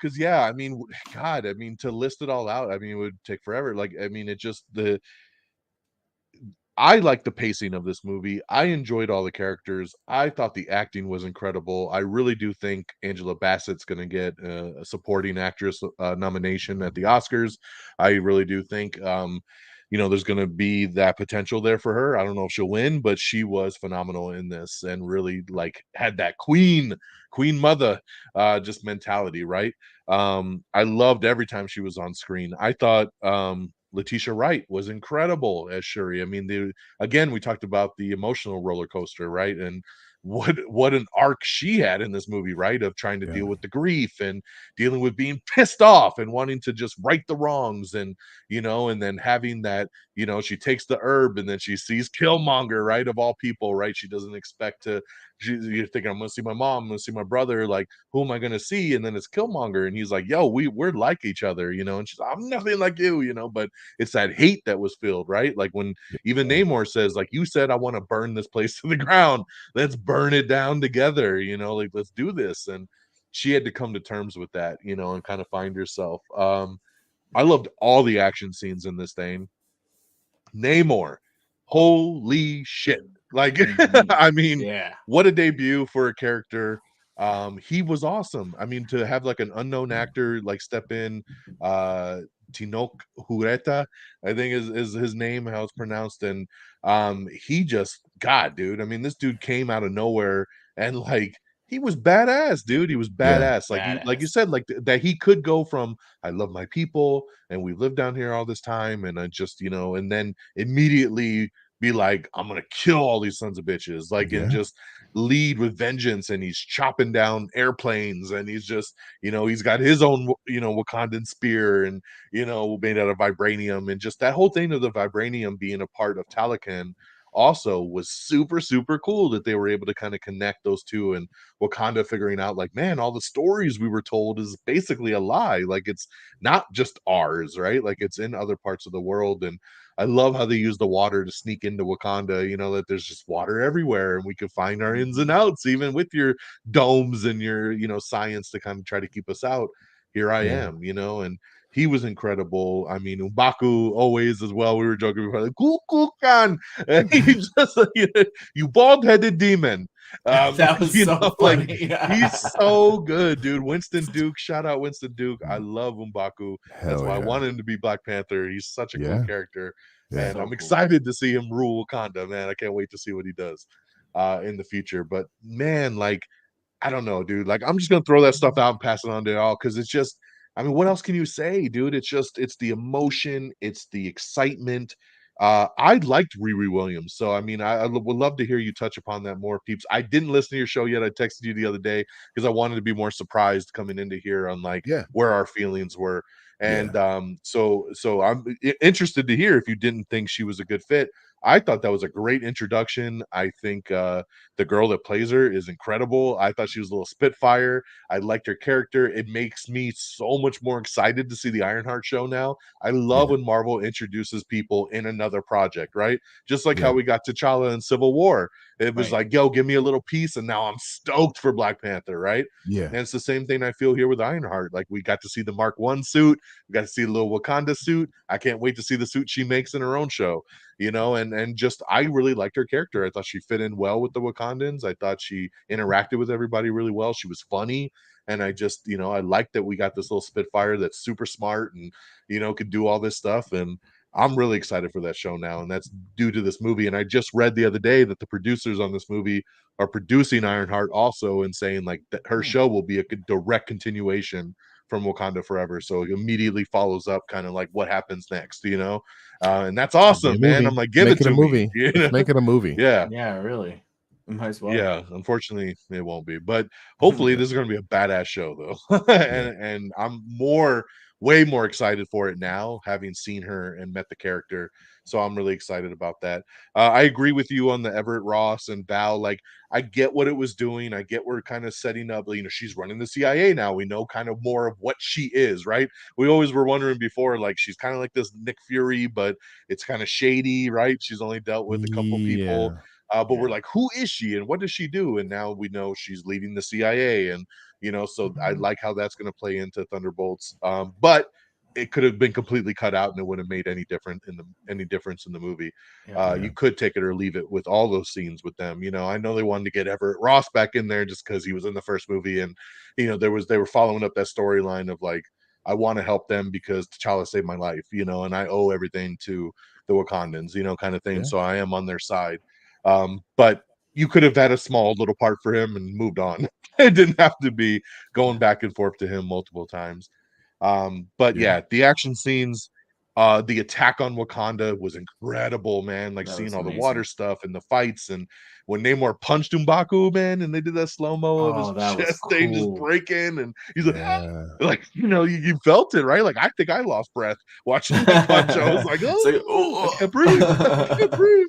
Because I mean, God, I mean, to list it all out, I mean, it would take forever. Like, I mean, I like the pacing of this movie. I enjoyed all the characters. I thought the acting was incredible. I really do think Angela Bassett's going to get a supporting actress nomination at the Oscars. I really do think, there's going to be that potential there for her. I don't know if she'll win, but she was phenomenal in this and really like had that queen mother just mentality, right? I loved every time she was on screen. I thought Letitia Wright was incredible as Shuri. I mean, again, we talked about the emotional roller coaster, right? And what an arc she had in this movie, right? Of trying to deal with the grief and dealing with being pissed off and wanting to just right the wrongs, and and then having that, she takes the herb and then she sees Killmonger, right? Of all people, right? She doesn't expect to. You're thinking, I'm gonna see my mom, I'm gonna see my brother, like, who am I gonna see? And then it's Killmonger, and he's like, yo, we're like each other, and she's like, I'm nothing like you, but it's that hate that was filled, right? Like when even Namor says, like, you said I want to burn this place to the ground, let's burn it down together, like, let's do this. And she had to come to terms with that, and kind of find herself. I loved all the action scenes in this thing. Namor, holy shit. Like, I mean, what a debut for a character. He was awesome. I mean, to have like an unknown actor like step in, Tinoch Huerta, I think is his name, how it's pronounced. And he just, God, dude, I mean, this dude came out of nowhere and like he was badass, dude. He was badass. Like you said, like that he could go from I love my people and we've lived down here all this time, and I just, and then immediately be like, I'm gonna kill all these sons of bitches, like, and just lead with vengeance. And he's chopping down airplanes, and he's just, he's got his own, Wakandan spear, and made out of vibranium, and just that whole thing of the vibranium being a part of Talokan also was super, super cool that they were able to kind of connect those two, and Wakanda figuring out like, man, all the stories we were told is basically a lie. Like, it's not just ours, right? Like, it's in other parts of the world. And I love how they use the water to sneak into Wakanda, that there's just water everywhere and we can find our ins and outs, even with your domes and your, science to kind of try to keep us out. Here I am, and he was incredible. I mean, M'Baku always as well. We were joking before, like, Kukulkan, and he just you bald-headed demon. That was so funny. Like, he's so good, dude. Winston Duke, shout out Winston Duke. I love M'Baku. That's why I wanted him to be Black Panther. He's such a cool character, and so I'm excited to see him rule Wakanda. Man, I can't wait to see what he does in the future. But man, like, I don't know, dude. Like, I'm just gonna throw that stuff out and pass it on to y'all because it's just, I mean, what else can you say, dude? It's the emotion, it's the excitement. I liked Riri Williams, so I mean, I would love to hear you touch upon that more, Peeps. I didn't listen to your show yet. I texted you the other day because I wanted to be more surprised coming into here on like where our feelings were, and so I'm interested to hear if you didn't think she was a good fit. I thought that was a great introduction. I think the girl that plays her is incredible. I thought she was a little spitfire. I liked her character. It makes me so much more excited to see the Ironheart show now. I love Yeah. when Marvel introduces people in another project, right? Just like how Yeah. we got T'Challa in Civil War. It was Right. like, yo, give me a little piece, and now I'm stoked for Black Panther, right? Yeah. And it's the same thing I feel here with Ironheart. Like we got to see the Mark One suit, we got to see the little Wakanda suit. I can't wait to see the suit she makes in her own show, you know. And just I really liked her character. I thought she fit in well with the Wakandans. I thought she interacted with everybody really well. She was funny. And I just, you know, I like that we got this little Spitfire that's super smart and, you know, could do all this stuff. And I'm really excited for that show now. And that's due to this movie. And I just read the other day that the producers on this movie are producing Ironheart also, and saying like that her show will be a direct continuation from Wakanda Forever. So it immediately follows up kind of like what happens next, you know? And that's Should be a awesome, man. I'm movie. like, give Make it it a to me, movie. you Let's know? make it a movie. Yeah. Yeah, really. Might as well. Yeah, unfortunately, it won't be. But hopefully, Yeah. this is going to be a badass show, though. Yeah. And I'm way more excited for it now, having seen her and met the character. So I'm really excited about that. I agree with you on the Everett Ross and Val. Like, I get what it was doing. I get we're kind of setting up. You know, she's running the CIA now. We know kind of more of what she is, right? We always were wondering before, like she's kind of like this Nick Fury, but it's kind of shady, right? She's only dealt with a couple people, Yeah. but we're Yeah. like, who is she and what does she do? And now we know she's leading the CIA, and you know, so I like how that's going to play into Thunderbolts. But it could have been completely cut out, and it wouldn't have made any difference in the movie. Yeah. You could take it or leave it with all those scenes with them. You know, I know they wanted to get Everett Ross back in there just because he was in the first movie, and you know, they were following up that storyline of like, I want to help them because T'Challa saved my life, you know, and I owe everything to the Wakandans, you know, kind of thing. Yeah. So I am on their side. But you could have had a small little part for him and moved on. It didn't have to be going back and forth to him multiple times. But Yeah. yeah, the action scenes, the attack on Wakanda was incredible, man. Like That seeing was all the water amazing. stuff and the fights, and when Namor punched M'Baku, man, and they did that slow mo of his Oh, that was chest thing just cool. breaking, and he's like, "Ah!" Yeah. Like you know, you felt it, right? Like I think I lost breath watching that punch. I was like, It's like, oh, I can't breathe, I can't breathe.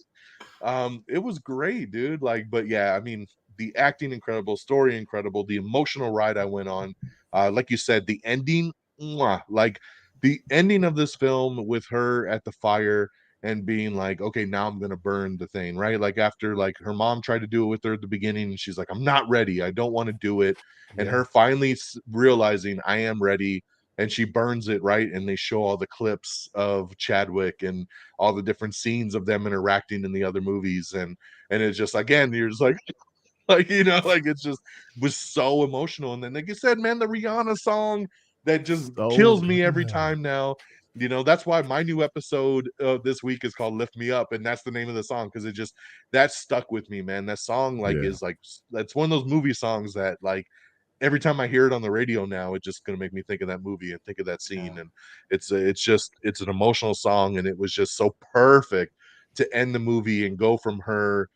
It was great, dude. Like, but yeah, I mean, the acting incredible, story incredible, the emotional ride I went on. Like you said, the ending, mwah, like the ending of this film with her at the fire and being like, okay, now I'm gonna burn the thing, right? Like after like her mom tried to do it with her at the beginning, and she's like, I'm not ready, I don't want to do it, and Yeah. her finally realizing I am ready, and she burns it, right? And they show all the clips of Chadwick and all the different scenes of them interacting in the other movies, and it's just again you're just like like you know like it's just was so emotional. And then like you said, man, the Rihanna song that just So kills me every good. time now. You know, that's why my new episode of this week is called Lift Me Up, and that's the name of the song because it just that stuck with me, man. That song like Yeah. is like that's one of those movie songs that like every time I hear it on the radio now, it's just gonna make me think of that movie and think of that Yeah. scene. And it's just it's an emotional song, and it was just so perfect to end the movie and go from her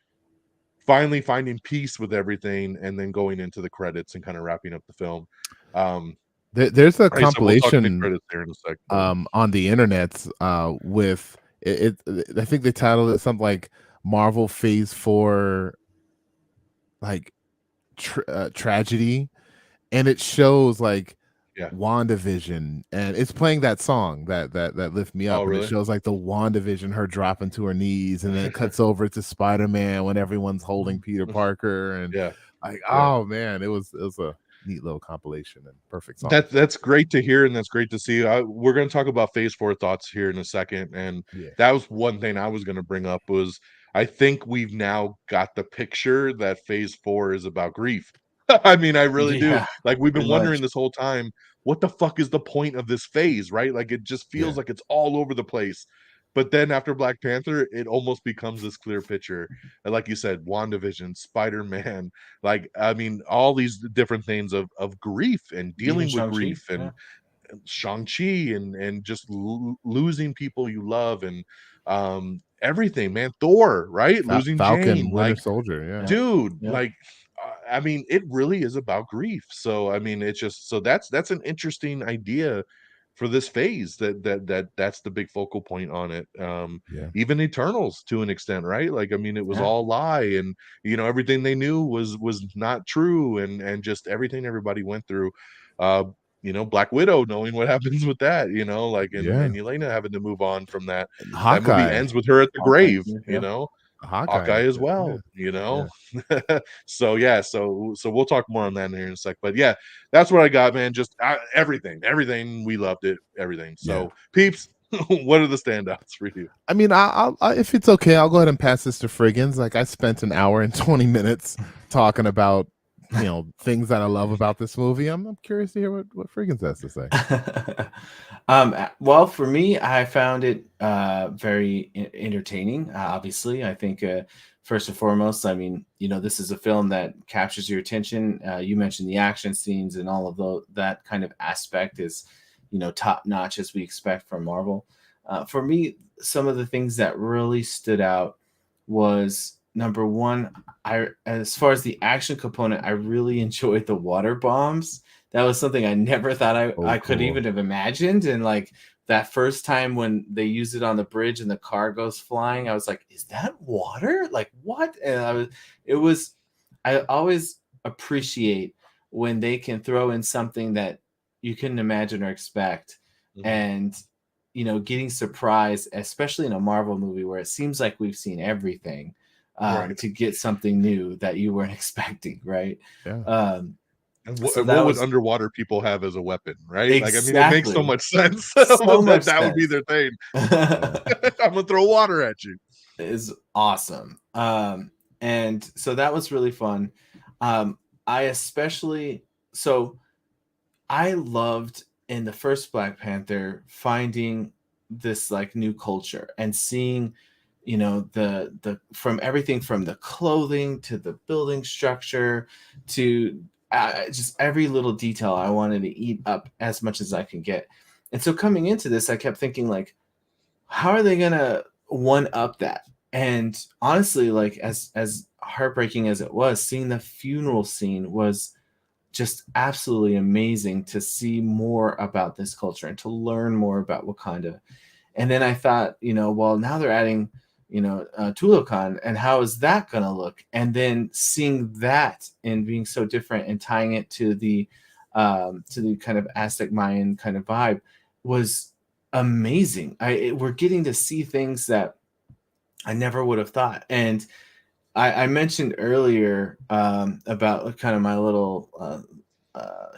finally finding peace with everything and then going into the credits and kind of wrapping up the film. Um, There's a right, so we'll talk in the compilation credits there in a sec. But on the internet with I think they titled it something like Marvel Phase 4 like tragedy, and it shows like yeah. WandaVision, and it's playing that song that lift me Oh, up, and it really? shows like the WandaVision, her dropping to her knees, and then it cuts over to Spider-Man when everyone's holding Peter Parker, and Yeah. like, Yeah. oh man, it was a neat little compilation and perfect song. That's great to hear, and that's great to see. We're going to talk about Phase 4 thoughts here in a second, and Yeah. that was one thing I was going to bring up was I think we've now got the picture that Phase 4 is about grief. I mean, I really do. Yeah, Like we've been pretty wondering much. this whole time, what the fuck is the point of this phase, right? Like it just feels Yeah. like it's all over the place. But then after Black Panther, it almost becomes this clear picture. And like you said, WandaVision, Spider-Man, like I mean, all these different things of grief and Even dealing with Shang-Chi. grief and Yeah. Shang-Chi and just losing people you love and everything, man. Thor, right? Losing Falcon, Jane, Winter like Soldier. Yeah. dude, Yeah. like I mean, it really is about grief. So I mean, it's just so that's an interesting idea for this phase. That's the big focal point on it. Yeah. Even Eternals to an extent, right? Like, I mean, it was Yeah. all lie, and everything they knew was not true, and just everything everybody went through. Uh, Black Widow, knowing what happens with that, like, and Yeah. Yelena having to move on from that. And That movie Hawkeye. ends with her at the Hawkeye grave, too, yeah. Hawkeye. Hawkeye as Yeah. well, Yeah. so yeah, so we'll talk more on that in here in a sec. But yeah, that's what I got, man. Just everything. We loved it, everything. Yeah. So, Peeps, what are the standouts for you? I mean, if it's okay, I'll go ahead and pass this to Frigginz. Like, I spent an hour and 20 minutes talking about things that I love about this movie. I'm curious to hear what Frigginz has to say. Well, for me, I found it very entertaining. Obviously, I think first and foremost, I mean, this is a film that captures your attention. You mentioned the action scenes and all of that kind of aspect is, top notch as we expect from Marvel. For me, some of the things that really stood out was number one, as far as the action component, I really enjoyed the water bombs. That was something I never thought I could Cool. even have imagined. And like that first time when they use it on the bridge and the car goes flying, I was like, is that water? Like what? And I always appreciate when they can throw in something that you couldn't imagine or expect. Mhm. And, getting surprised, especially in a Marvel movie where it seems like we've seen everything, Right. to get something new that you weren't expecting. Right. Yeah. And So what that would was underwater people have as a weapon, right? Like, I mean, it makes so exactly much sense so much that would be sense. their thing. I'm gonna throw water at you. Is awesome. And so that was really fun. I especially so I loved in the first Black Panther finding this like new culture and seeing, the from everything from the clothing to the building structure to just every little detail I wanted to eat up as much as I can get. And so coming into this, I kept thinking like, how are they gonna one up that? And honestly, like as heartbreaking as it was, seeing the funeral scene was just absolutely amazing to see more about this culture and to learn more about Wakanda. And then I thought, well, now they're adding, Tulakan, and how is that going to look? And then seeing that and being so different and tying it to the kind of Aztec Mayan kind of vibe was amazing. We're getting to see things that I never would have thought. And I mentioned earlier about kind of my little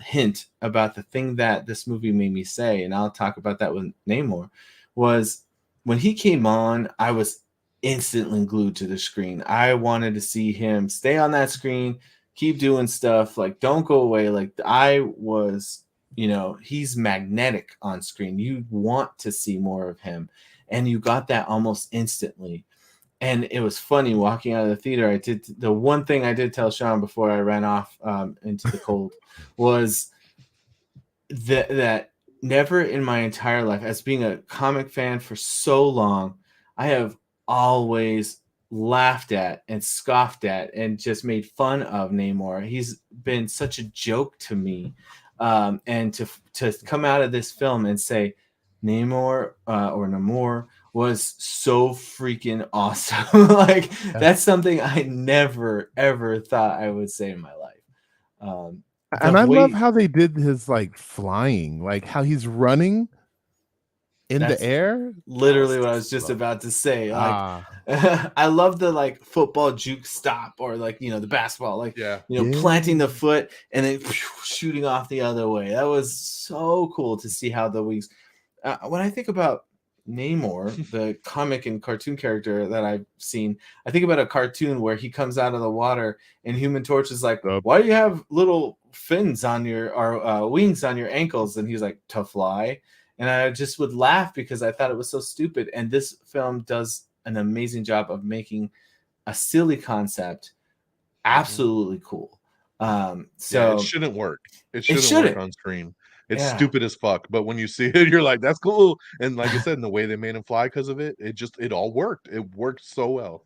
hint about the thing that this movie made me say, and I'll talk about that with Namor, was when he came on, I was instantly glued to the screen. I wanted to see him stay on that screen, keep doing stuff, like don't go away. Like I was, he's magnetic on screen. You want to see more of him, and you got that almost instantly. And it was funny walking out of the theater. I did the one thing I did tell Sean before I ran off into the cold was that never in my entire life, as being a comic fan for so long, I have always laughed at and scoffed at and just made fun of Namor. He's been such a joke to me, and to come out of this film and say Namor or Namor was so freaking awesome. Like that's something I never ever thought I would say in my life. And I love how they did his like flying, like how he's running in the air. Literally what I was just about to say. Like I love the like football juke stop, or like the basketball, like planting the foot and then shooting off the other way. That was so cool to see how the wings. When I think about Namor, the comic and cartoon character that I've seen, I think about a cartoon where he comes out of the water and Human Torch is like, why do you have little fins on your or wings on your ankles? And he's like, to fly. And I just would laugh because I thought it was so stupid. And this film does an amazing job of making a silly concept absolutely cool. So it shouldn't work. It shouldn't work on screen. It's stupid as fuck. But when you see it, you're like, that's cool. And like I said, in the way they made him fly because of it, it all worked. It worked so well.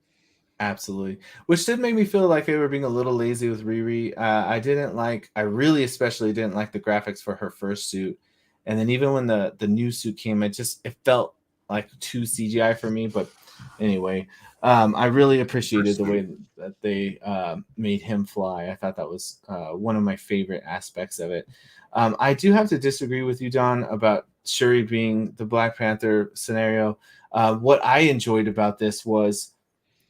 Absolutely. Which did make me feel like they were being a little lazy with Riri. I really especially didn't like the graphics for her first suit. And then even when the new suit came, it felt like too CGI for me. But anyway, I really appreciated the way that they made him fly. I thought that was one of my favorite aspects of it. I do have to disagree with you, Don, about Shuri being the Black Panther scenario. What I enjoyed about this was,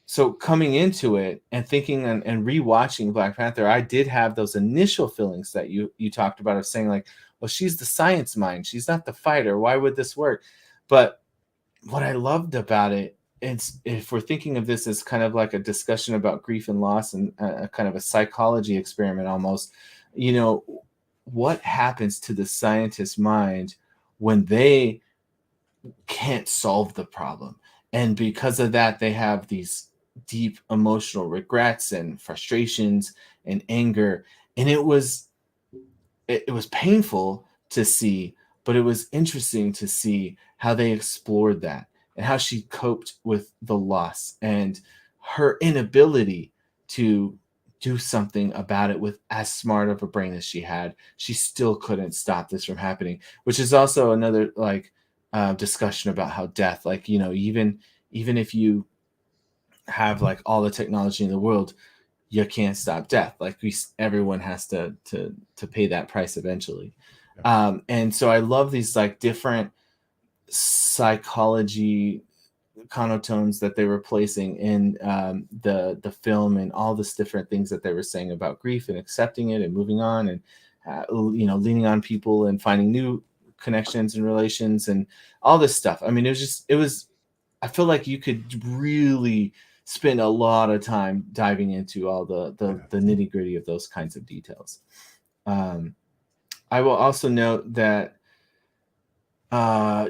so coming into it and thinking and rewatching Black Panther, I did have those initial feelings that you talked about, of saying like, well, she's the science mind, she's not the fighter. Why would this work? But what I loved about it, it's, if we're thinking of this as kind of like a discussion about grief and loss and a kind of a psychology experiment almost, you know, what happens to the scientist's mind when they can't solve the problem? And because of that, they have these deep emotional regrets and frustrations and anger. And it was painful to see, but it was interesting to see how they explored that and how she coped with the loss and her inability to do something about it. With as smart of a brain as she had, she still couldn't stop this from happening, which is also another like discussion about how death, like, you know, even if you have like all the technology in the world, you can't stop death. Like everyone has to pay that price eventually. And so I love these like different psychology connotones that they were placing in the film, and all this different things that they were saying about grief and accepting it and moving on, and you know, leaning on people and finding new connections and relations and all this stuff. I mean, it was I feel like you could really spend a lot of time diving into all the nitty gritty of those kinds of details. I will also note that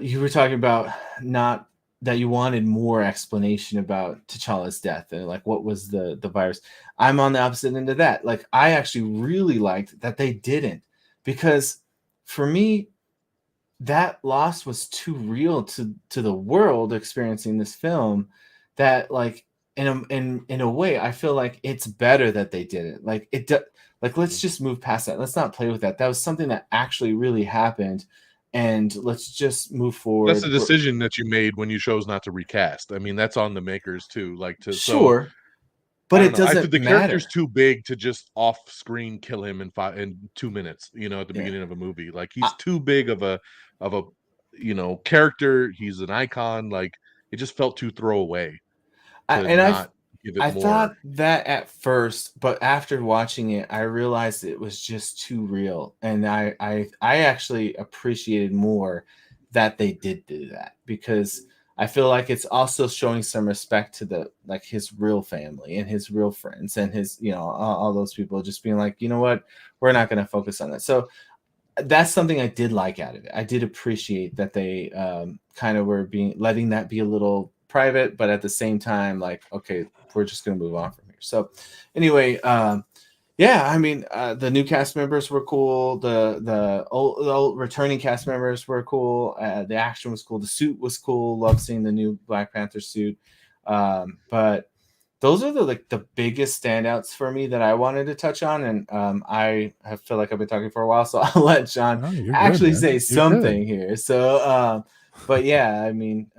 you were talking about not that you wanted more explanation about T'Challa's death and like what was the virus. I'm on the opposite end of that. Like, I actually really liked that they didn't, because for me, that loss was too real to the world experiencing this film, that like in a way I feel like it's better that they did it. Like like, let's just move past that. Let's not play with that. That was something that actually really happened, and let's just move forward. That's a decision that you made when you chose not to recast. I mean, that's on the makers too. Like, to Sure, but it I doesn't think the matter. character's too big to just off screen kill him in 2 minutes, you know, at the beginning of a movie. Like, he's too big of a you know, character. He's an icon. Like, it just felt too throwaway to not give it I more. thought that at first, but after watching it, I realized it was just too real, and I actually appreciated more that they did do that, because I feel like it's also showing some respect to the like his real family and his real friends and his, you know, all those people, just being like, you know what, we're not going to focus on that. So that's something I did like out of it. I did appreciate that they kind of were letting that be a little private, but at the same time, like, okay, we're just going to move on from here. So anyway, yeah, I mean, the new cast members were cool. The old returning cast members were cool. The action was cool. The suit was cool. Love seeing the new Black Panther suit. But those are the biggest standouts for me that I wanted to touch on. And I feel like I've been talking for a while, so I'll let John actually say something here. So, but yeah, I mean,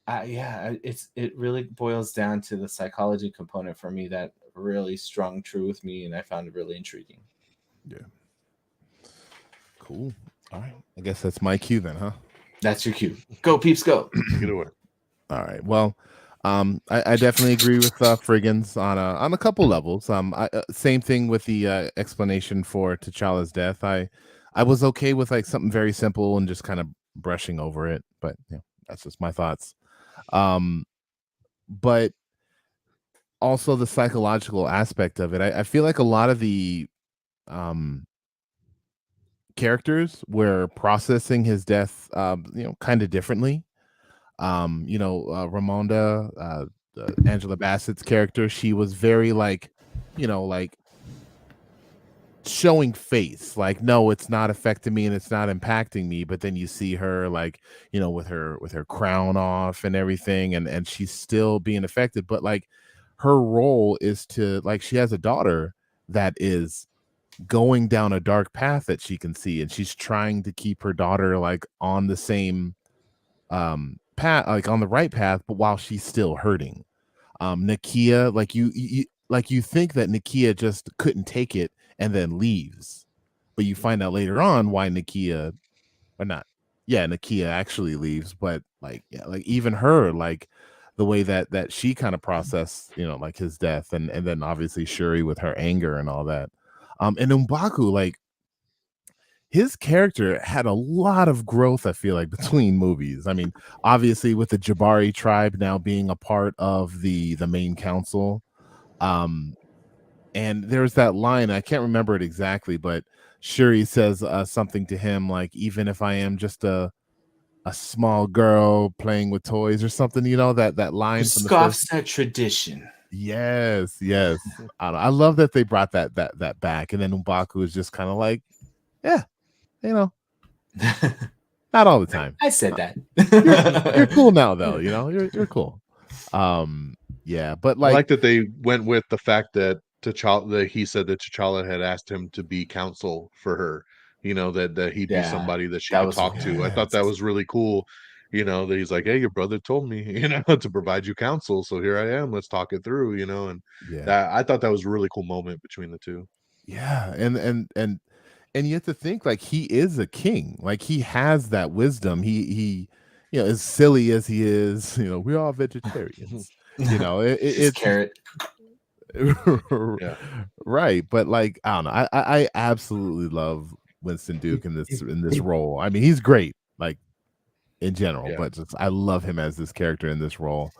it really boils down to the psychology component for me that really strung true with me, and I found it really intriguing. Yeah. Cool. All right. I guess that's my cue then, huh? That's your cue. Go, Peeps, go. Get away. All right. Well, I definitely agree with Frigginz on a couple levels. Same thing with the explanation for T'Challa's death. I was okay with like something very simple and just kind of brushing over it, but yeah, that's just my thoughts. But also the psychological aspect of it. I feel like a lot of the characters were processing his death, you know, kind of differently. You know, Ramonda, Angela Bassett's character, she was very like, you know, like showing face, like, no, it's not affecting me and it's not impacting me. But then you see her like, you know, with her crown off and everything, and she's still being affected. But like, her role is to, like, she has a daughter that is going down a dark path that she can see, and she's trying to keep her daughter like on the same path, like on the right path, but while she's still hurting. Nakia, like you think that Nakia just couldn't take it and then leaves, but you find out later on why Nakia, or not, yeah, Nakia actually leaves. But like, yeah, like even her, like the way that she kind of processed, like his death, and then obviously Shuri with her anger and all that. And M'Baku, like his character had a lot of growth, I feel like, between movies. I mean, obviously with the Jabari tribe now being a part of the main council. And there's that line, I can't remember it exactly, but Shuri says something to him like, even if I am just a small girl playing with toys or something, that line from the first. Scoffs at tradition. Yes. I love that they brought that back. And then M'Baku is just kind of like, yeah, not all the time. I said that. You're cool now, though. You're cool. Yeah, but I like like that they went with the fact that he said that T'Challa had asked him to be counsel for her. That he'd be Yeah, somebody that she that could was talk to. I thought that yes. was really cool. That he's like, hey, your brother told me, to provide you counsel. So here I am. Let's talk it through. And Yeah, that I thought that was a really cool moment between the two. yeah, and you have to think like he is a king. Like he has that wisdom. He as silly as he is, we're all vegetarians. Just It's carrot. Yeah. right, but like I don't know. I absolutely love Winston Duke in this role. I mean, he's great, like in general, Yeah. but just I love him as this character in this role.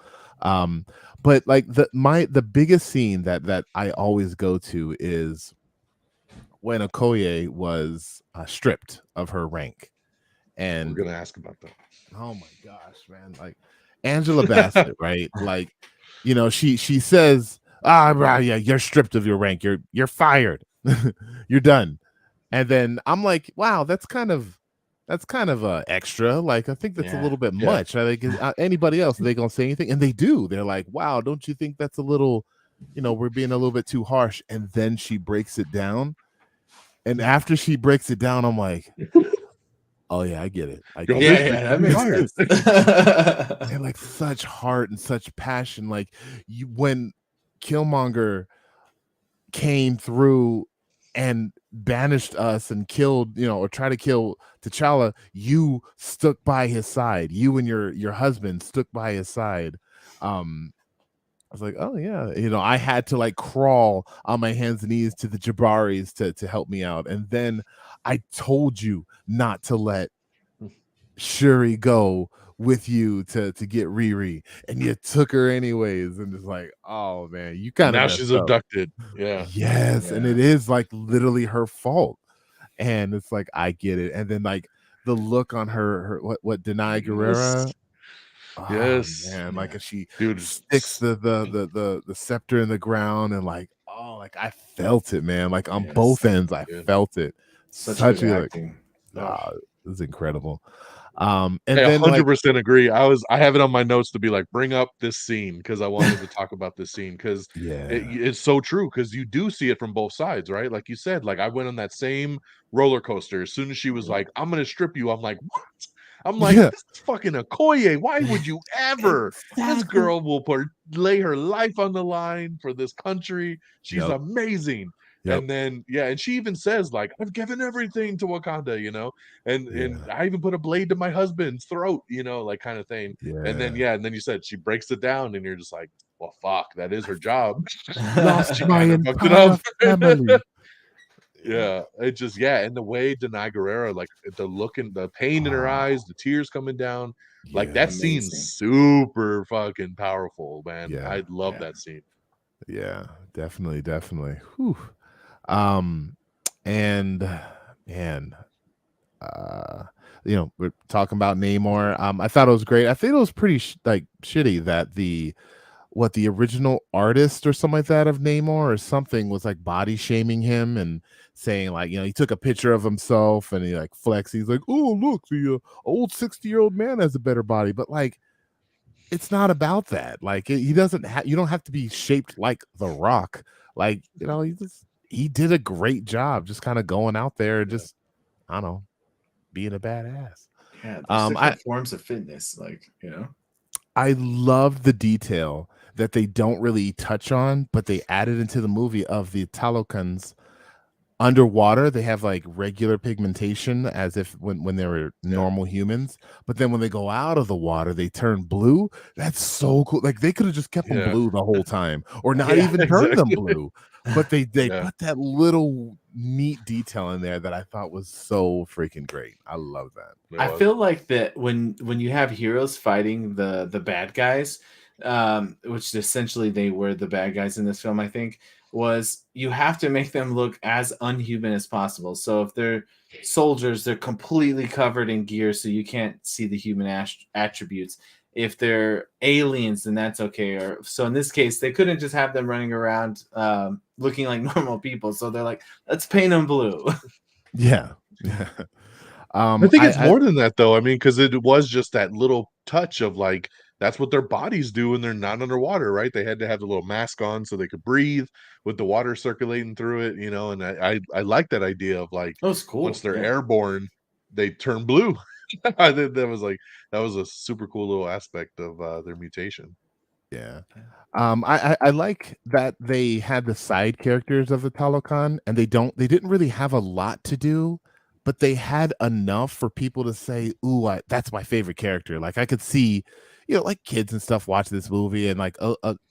But like the biggest scene that I always go to is when Okoye was stripped of her rank. And We're gonna ask about that. oh my gosh, man, like Angela Bassett, right? Like, she says, yeah, you're stripped of your rank, you're fired, you're done. And then I'm like, wow, that's kind of extra. Like, I think that's a little bit Yeah. much. I think anybody else, are they gonna say anything? And they do. They're like, wow, don't you think that's a little, we're being a little bit too harsh? And then she breaks it down. And after she breaks it down, I'm like, oh yeah, I get it. Yeah, that makes sense. And like such heart and such passion. Like when Killmonger came through and banished us and killed, or tried to kill T'Challa, you stuck by his side. You and your husband stuck by his side. I was like, oh yeah, I had to like crawl on my hands and knees to the Jabaris to help me out. And then I told you not to let Shuri go with you to get Riri, and you took her anyways. And it's like, oh man, you kind of Now messed she's up. abducted. Yeah. Yes, and it is like literally her fault. And it's like, I get it. And then like the look on her what Denai Guerrera. Oh, Yes. man, like as she Dude, sticks the scepter in the ground, and like, oh, like I felt it, man. Like on both ends, I felt it. Such good like, acting. it was incredible. And I then like 100% agree. I have it on my notes to be like, bring up this scene because I wanted to talk about this scene because yeah, it's so true because you do see it from both sides, right? Like you said, like I went on that same roller coaster. As soon as she was like, I'm gonna strip you, I'm like, what? I'm like, yeah, this is fucking Okoye. Why would you ever? This exactly. girl will lay her life on the line for this country. She's Yep. amazing. Yep. And then and she even says like, I've given everything to Wakanda, and I even put a blade to my husband's throat, like kind of thing. Yeah. And then you said she breaks it down, and you're just like, well, fuck, that is her job. Lost She my kind of fucked it entire up. family. Yeah, it just and the way Denai Guerrera, like the look and the pain in her eyes, the tears coming down, like that scene's super fucking powerful, man. Yeah. I love that scene. Yeah, definitely. Whew. And man, we're talking about Namor. I thought it was great. I think it was pretty shitty that the original artist or something like that of Namor or something was like body shaming him and saying like, he took a picture of himself and he like flexed. He's like, oh look, the old 60-year-old man has a better body, but like it's not about that. Like he doesn't you don't have to be shaped like The Rock. Like, he did a great job just kind of going out there and Yeah. just, I don't know, being a badass. Yeah, there's I different forms of fitness, like, I love the detail that they don't really touch on, but they added into the movie of the Talokans underwater. They have like regular pigmentation as if when they were Yeah. normal humans, but then when they go out of the water, they turn blue. That's so cool. Like they could have just kept them Yeah. blue the whole time, or not Yeah, even turned them exactly. blue. But they Yeah. put that little neat detail in there that I thought was so freaking great. I love that. It I was. feel like that when you have heroes fighting the bad guys, which essentially they were the bad guys in this film, I think, was you have to make them look as unhuman as possible. So if they're soldiers, they're completely covered in gear, so you can't see the human attributes. If they're aliens, then that's okay. Or so in this case, they couldn't just have them running around looking like normal people. So they're like, let's paint them blue. Yeah. I think it's I more than that, though. I mean, because it was just that little touch of like that's what their bodies do when they're not underwater, right? They had to have the little mask on so they could breathe with the water circulating through it, you know. And I like that idea of like That was cool. once they're Yeah. airborne, they turn blue. I think that was a super cool little aspect of their mutation. Yeah. I like that they had the side characters of the Talokan, and they didn't really have a lot to do, but they had enough for people to say, "Ooh, that's my favorite character." Like I could see, like kids and stuff watch this movie, and like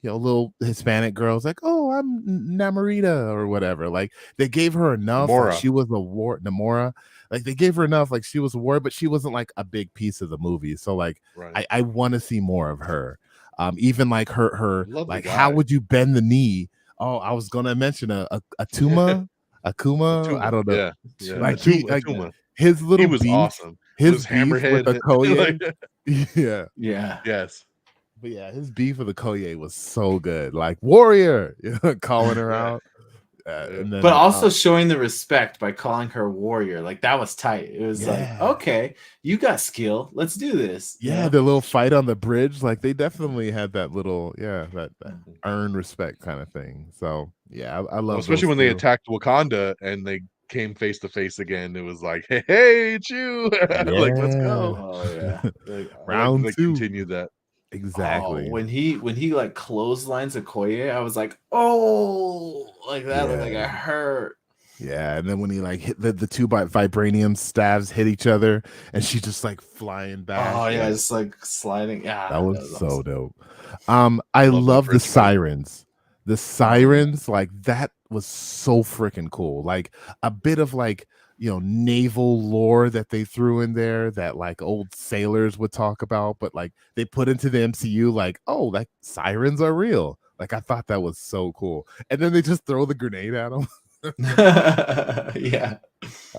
little Hispanic girls like, "Oh, I'm Namorita" or whatever. Like they gave her enough, like Gamora. she was a war Namora. Like they gave her enough, like she was a war, but she wasn't like a big piece of the movie. So like Right. I want to see more of her. Even like her I love the like how guy. would you bend the knee? Oh, I was gonna mention a Akuma, I Atuma. don't know. Yeah. Yeah. Like Atuma. his He little was beef, awesome. With his his beef with the hammerhead. Like, Koye. Yeah. Yeah. yes. But yeah, his beef with the Koye was so good. Like warrior, calling her Yeah. out. And then But also showing the respect by calling her warrior. Like that was tight. It was like, Yeah. okay, you got skill. Let's do this. Yeah, the little fight on the bridge, like they definitely had that little, that earned respect kind of thing. So yeah, I love Well, especially those when they two. attacked Wakanda and they came face to face again. It was like, hey, it's you. Like, let's go. Oh yeah. Like, I like that Round they two. continued that. Exactly. oh, when he like clotheslines Okoye, I was like, oh, like that looked like Yeah. it hurt. Yeah, and then when he like hit the two vibranium stabs hit each other, and she just like flying back. Oh yeah, like, just like sliding. Yeah, that was so awesome. dope. I Love that love the bridge fight. sirens. The sirens, like that was so freaking cool. Like a bit of like naval lore that they threw in there that like old sailors would talk about, but like they put into the MCU, like, oh, like sirens are real. Like I thought that was so cool. And then they just throw the grenade at them. Yeah.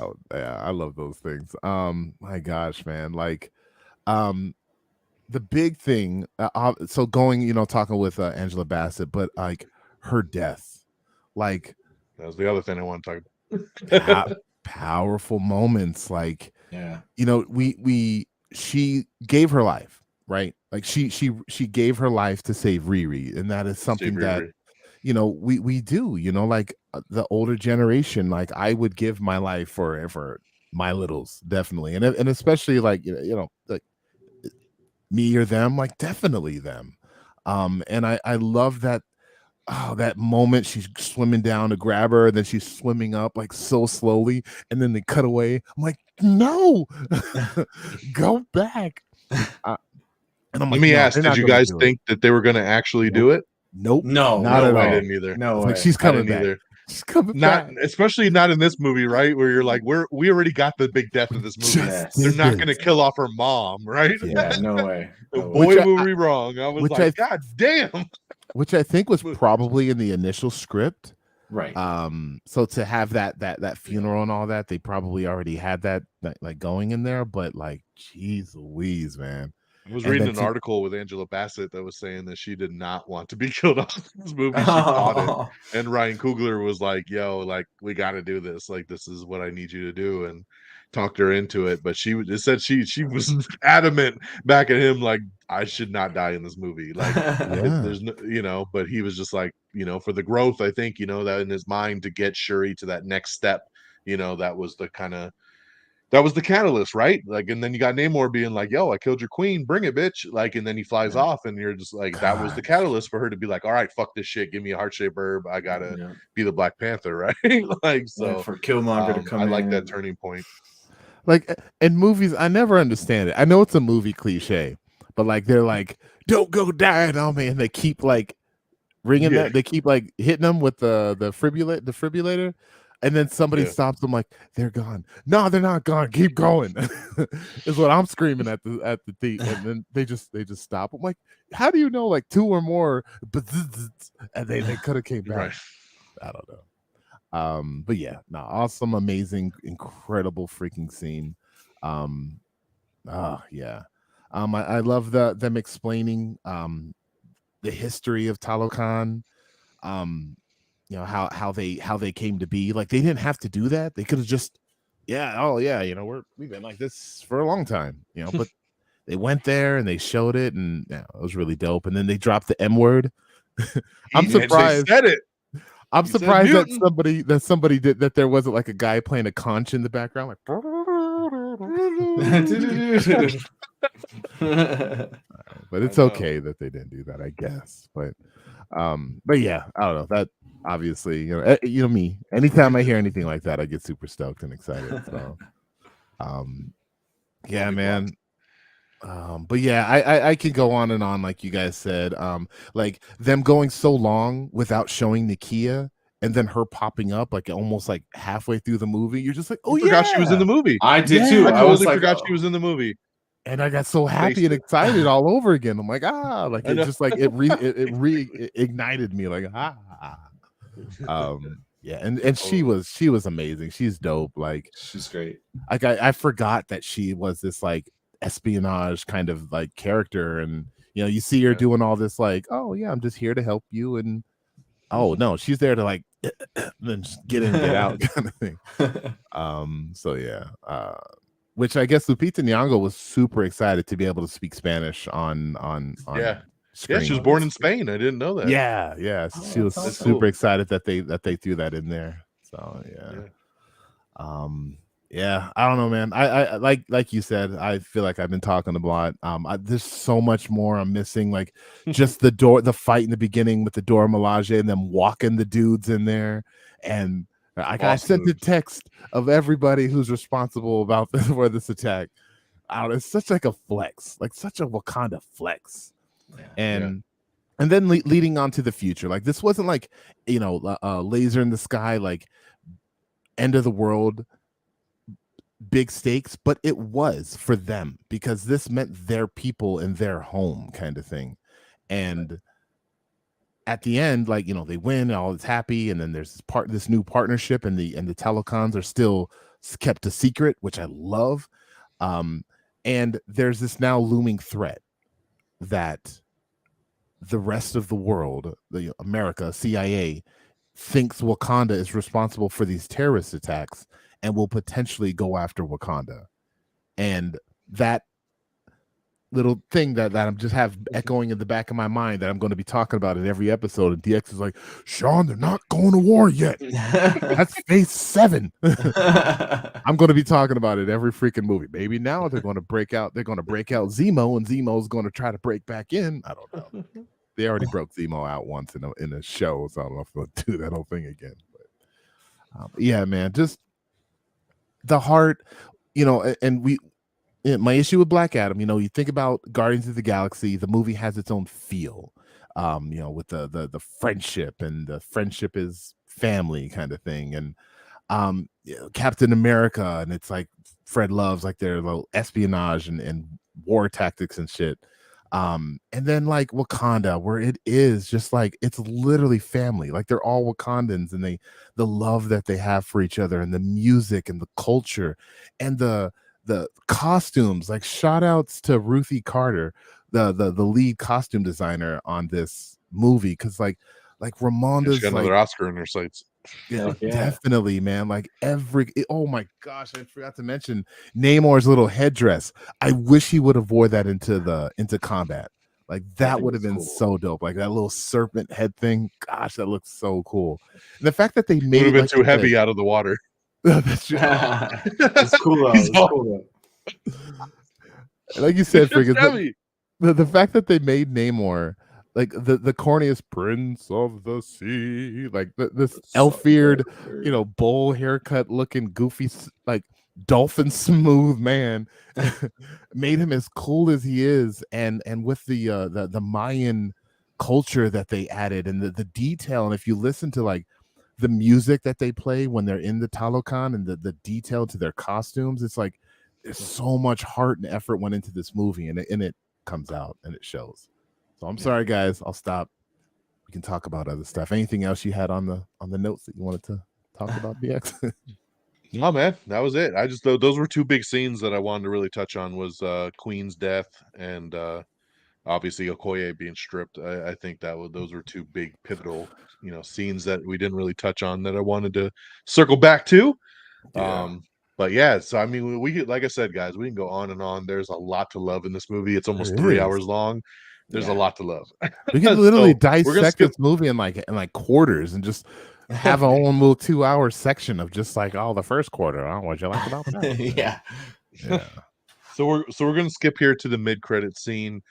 Oh, yeah, I love those things. My gosh, man. Like, the big thing. So going, talking with Angela Bassett, but like her death, like That was the other thing I want to talk about. powerful moments. Like, Yeah. she gave her life, right? Like she gave her life to save Riri, and that is something that we do, like the older generation, like I would give my life for my littles, definitely. And especially like, like me or them, like definitely them. And I love that. Oh, that moment she's swimming down to grab her, and then she's swimming up like so slowly, and then they cut away. I'm like, no, go back. And I'm like, Let me no, ask, they're did not you gonna guys do it. think that they were going to actually do it? Nope. No, not no at way. I all. didn't either. No It's way. like she's I coming didn't back. either. She's coming Not back. especially not in this movie, right? Where you're like, we already got the big death of this movie. Yes. They're not did going to this. kill off her mom, right? Yeah, no way. No way. Boy, Which were we wrong. I was which like, God damn. which I think was probably in the initial script. Right. So to have that funeral and all that, they probably already had that like going in there. But like, geez Louise, man, I was And reading then an to article with Angela Bassett that was saying that she did not want to be killed off in this movie. She fought it. Oh. And Ryan Coogler was like, yo, like, we got to do this. Like, this is what I need you to do. And talked her into it. But it said she was adamant back at him, like, I should not die in this movie. Like, yeah. there's no, but he was just like, for the growth, I think, that in his mind to get Shuri to that next step, that was the catalyst, right? Like, and then you got Namor being like, yo, I killed your queen, bring it, bitch. Like, and then he flies Yeah. off, and you're just like, that was the God. catalyst for her to be like, all right, fuck this shit, give me a heart-shaped herb, I gotta Yeah. be the Black Panther, right? Like, so For Killmonger to come I in. like that turning point. Like in movies, I never understand it. I know it's a movie cliche, but like they're like, "Don't go dying on me," and they keep like ringing Yeah. that. They keep like hitting them with the defibrillator, and then somebody Yeah. stops them like, "They're gone." No, they're not gone. Keep going. Is what I'm screaming at the thing, and then they just stop. I'm like, how do you know like 2 or more? And they could have came back. Right. I don't know. But yeah, no, awesome, amazing, incredible freaking scene. Yeah. I love them explaining the history of Talokan. How they came to be. Like they didn't have to do that. They could have just, we've been like this for a long time, but they went there and they showed it, and it was really dope. And then they dropped the M word. I'm surprised. They said it. I'm He said surprised mutant. that somebody did that. There wasn't like a guy playing a conch in the background, like. But it's okay that they didn't do that, I guess. But yeah, I don't know. That obviously, me. Anytime I hear anything like that, I get super stoked and excited. So, yeah, man. But yeah, I can go on and on, like you guys said. Like them going so long without showing Nakia, and then her popping up like almost like halfway through the movie. You're just like, oh, I forgot she was in the movie. I did too. I I was totally like, forgot she was in the movie. And I got so happy and excited all over again. I'm like, like it just like it reignited me, like yeah, and she was amazing. She's dope. Like she's great. Like I forgot that she was this like espionage kind of like character, and you see her doing all this like, oh yeah, I'm just here to help you, and oh no, she's there to like then just get in and get out kind of thing. So yeah, which I guess Lupita Nyong'o was super excited to be able to speak Spanish on screen. Yeah, she was born in Spain. I didn't know that. Yeah, she was super excited that they threw that in there. So yeah, I don't know, man. I like you said, I feel like I've been talking a lot. There's so much more I'm missing, like just the fight in the beginning with the Dora Milaje and them walking the dudes in there, and I sent the text of everybody who's responsible for this attack. It's such like a flex, like such a Wakanda flex, and then leading on to the future. Like this wasn't like laser in the sky, like end of the world, big stakes, but it was for them because this meant their people in their home kind of thing. And at the end, like they win, all is happy, and then there's this new partnership, and the Talokans are still kept a secret, which I love. And there's this now looming threat that the rest of the world, the America, CIA, thinks Wakanda is responsible for these terrorist attacks and will potentially go after Wakanda. And that little thing that I'm just have echoing in the back of my mind that I'm going to be talking about in every episode. And DX is like, Sean, they're not going to war yet. That's phase 7. I'm going to be talking about it every freaking movie. Maybe now they're going to break out. They're going to break out Zemo, and Zemo's going to try to break back in. I don't know. They already broke Zemo out once in a show, so I don't know if they'll do that whole thing again. But yeah, man, just the heart, and my issue with Black Adam, you think about Guardians of the Galaxy, the movie has its own feel, with the friendship, and the friendship is family kind of thing. And Captain America, and it's like Fred loves like their little espionage and war tactics and shit. And then like Wakanda, where it is just like it's literally family, like they're all Wakandans, and the love that they have for each other, and the music and the culture and the the costumes, like shout outs to Ruthie Carter, the lead costume designer on this movie, because And she Ramonda's got like, another Oscar in her sights. yeah, Heck yeah. definitely, man. Like oh my gosh, I forgot to mention Namor's little headdress. I wish he would have wore that into combat. Like that It would have was been cool. so dope. Like that little serpent head thing. Gosh, that looks so cool. And the fact that they It would have made, been like too I said, heavy out of the water. that's just, oh. It's cool though. He's It's all cool though. Like you it's said, just Friggin, heavy. the fact that they made Namor like the corniest prince of the sea, like this elf-eared, bowl haircut looking goofy, like dolphin smooth man, made him as cool as he is, and with the Mayan culture that they added, and the detail, and if you listen to like the music that they play when they're in the Talokan, and the detail to their costumes, it's like there's so much heart and effort went into this movie, and it comes out and it shows. So I'm sorry, guys. I'll stop. We can talk about other stuff. Anything else you had on the notes that you wanted to talk about, BX? No, man, that was it. I just those were two big scenes that I wanted to really touch on was Queen's death and obviously Okoye being stripped. I think those were two big pivotal scenes that we didn't really touch on that I wanted to circle back to. Yeah. But yeah, so I mean, we like I said, guys, we can go on and on. There's a lot to love in this movie. It's almost There 3 is. hours long. There's a Yeah. lot to love. We could literally So we're gonna dissect skip. this movie in like quarters and just have our own little 2-hour section of just like, oh, the first quarter. Oh, what'd you like about that? Yeah. Yeah. So we're gonna skip here to the mid-credit scene.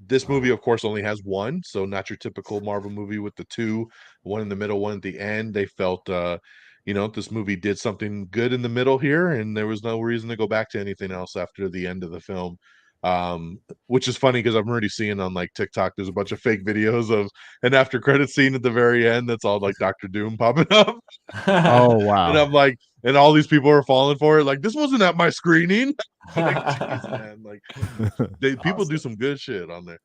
This movie, of course, only has one, so not your typical Marvel movie with the two, one in the middle, one at the end. They felt this movie did something good in the middle here, and there was no reason to go back to anything else after the end of the film. Which is funny because I'm already seeing on like TikTok, there's a bunch of fake videos of an after credit scene at the very end that's all like Doctor Doom popping up. Oh And wow. I'm like, and all these people are falling for it. Like, this wasn't at my screening. Like, jeez, man. Like, people do some good shit on there.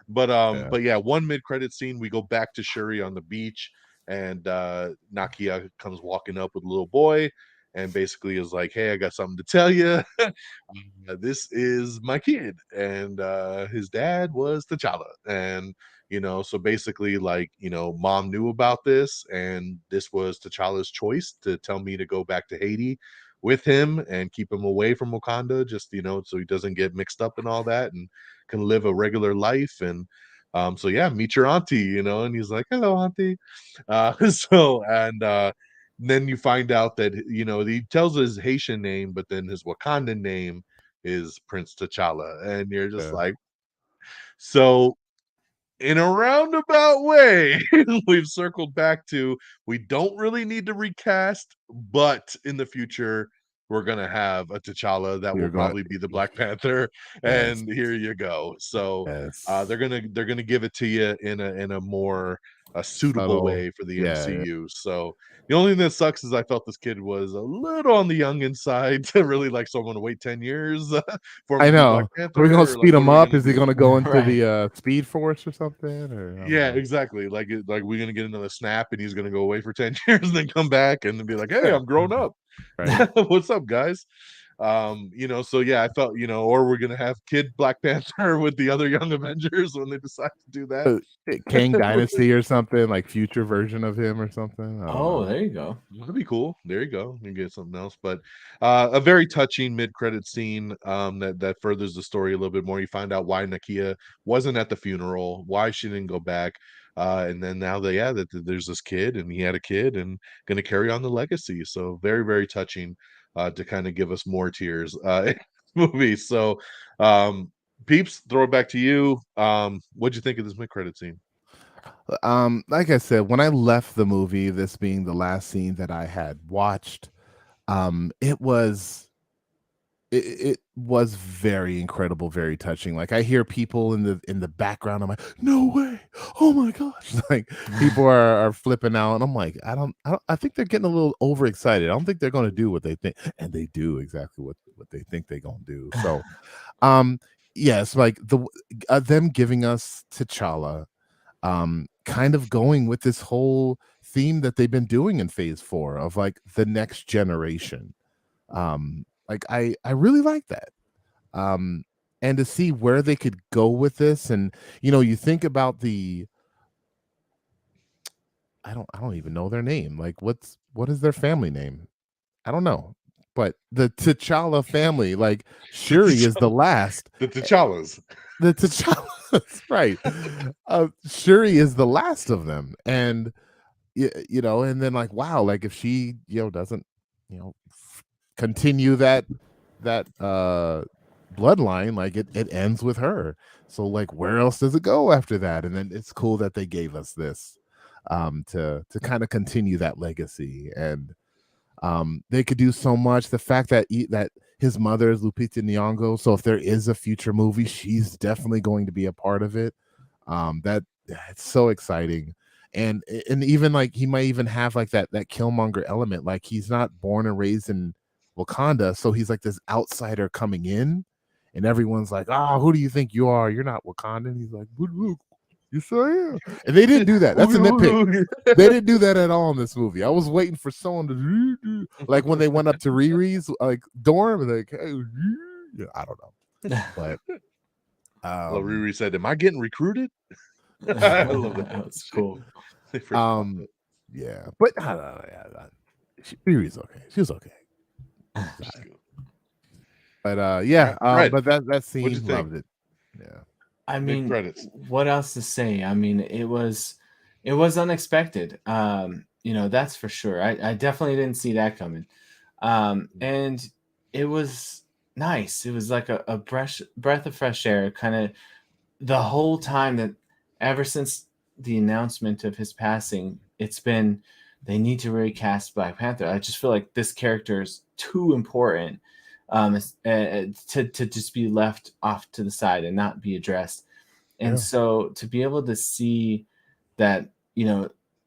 But yeah, one mid-credit scene, we go back to Shuri on the beach, and Nakia comes walking up with a little boy, and basically is like, "Hey, I got something to tell you. This is my kid, and his dad was T'Challa, and." So basically, like, mom knew about this, and this was T'Challa's choice to tell me to go back to Haiti with him and keep him away from Wakanda, just, so he doesn't get mixed up in all that and can live a regular life. And so yeah, meet your auntie, and he's like, hello, auntie. Then you find out that, he tells his Haitian name, but then his Wakandan name is Prince T'Challa. And you're just like, so in a roundabout way, we've circled back to we don't really need to recast, but in the future, we're gonna have a T'Challa that will probably be the Black Panther, Yes. and here you go. So Yes. they're gonna give it to you in a more suitable Subtle. way for the Yeah. MCU. So the only thing that sucks is I felt this kid was a little on the young inside to really like someone to wait 10 years for him I to be Black know. Are we Panther, gonna or like speed what him are we up? gonna Is he do? gonna go into Right. the Speed Force or something? Or I don't Yeah, know. exactly. Like we're gonna get another snap, and he's gonna go away for 10 years, and then come back and then be like, "Hey, Yeah. I'm grown up. Right. What's up, guys?" So yeah, I felt, or we're gonna have Kid Black Panther with the other Young Avengers when they decide to do that. Kang Dynasty or something, like future version of him or something. I don't Oh, know. there you go. That'd be cool. There you go. You get something else, but a very touching mid-credit scene that furthers the story a little bit more. You find out why Nakia wasn't at the funeral, why she didn't go back, and then now that there's this kid, and he had a kid, and going to carry on the legacy. So very, very touching to kind of give us more tears in this movie. So, Peeps, throw it back to you. What'd you think of this mid-credit scene? Like I said, when I left the movie, this being the last scene that I had watched, it was it was very incredible, very touching. Like I hear people in the background, I'm like, no way, oh my gosh. Like people are flipping out, and I'm like, I think they're getting a little overexcited. I don't think they're gonna do what they think, and they do exactly what they think they're gonna do. So yes, like them giving us T'Challa, kind of going with this whole theme that they've been doing in phase 4 of like the next generation. Like I really like that. And to see where they could go with this, and you think about I don't even know their name. Like what is their family name? I don't know. But the T'Challa family, like The Shuri is the T'Challa- last. the T'Challas. The T'Challa's right. Shuri is the last of them, and and then like wow, like if she doesn't continue that bloodline, like it ends with her. So like where else does it go after that? And then it's cool that they gave us this to kind of continue that legacy. And they could do so much. The fact that that his mother is Lupita Nyong'o, so if there is a future movie, she's definitely going to be a part of it. That it's so exciting. And even like he might even have like that Killmonger element. Like he's not born and raised in Wakanda, so he's like this outsider coming in, and everyone's like, "Ah, who do you think you are? You're not Wakandan." He's like, "Look, you say I am." And they didn't do that. That's a nitpick. They didn't do that at all in this movie. I was waiting for someone to like when they went up to Riri's like dorm, like, hey, I don't know, but Well, Riri said, "Am I getting recruited?" I love that. That's cool. Yeah, but Riri's okay. She was okay. But yeah, Fred, but that what'd scene, you think? loved it. Yeah. I Big mean, credits. what else to say? I mean, it was unexpected. That's for sure. I definitely didn't see that coming. And it was nice. It was like a breath of fresh air, kind of the whole time that ever since the announcement of his passing, it's been they need to recast Black Panther. I just feel like this character is too important to just be left off to the side and not be addressed. And Yeah. so to be able to see that,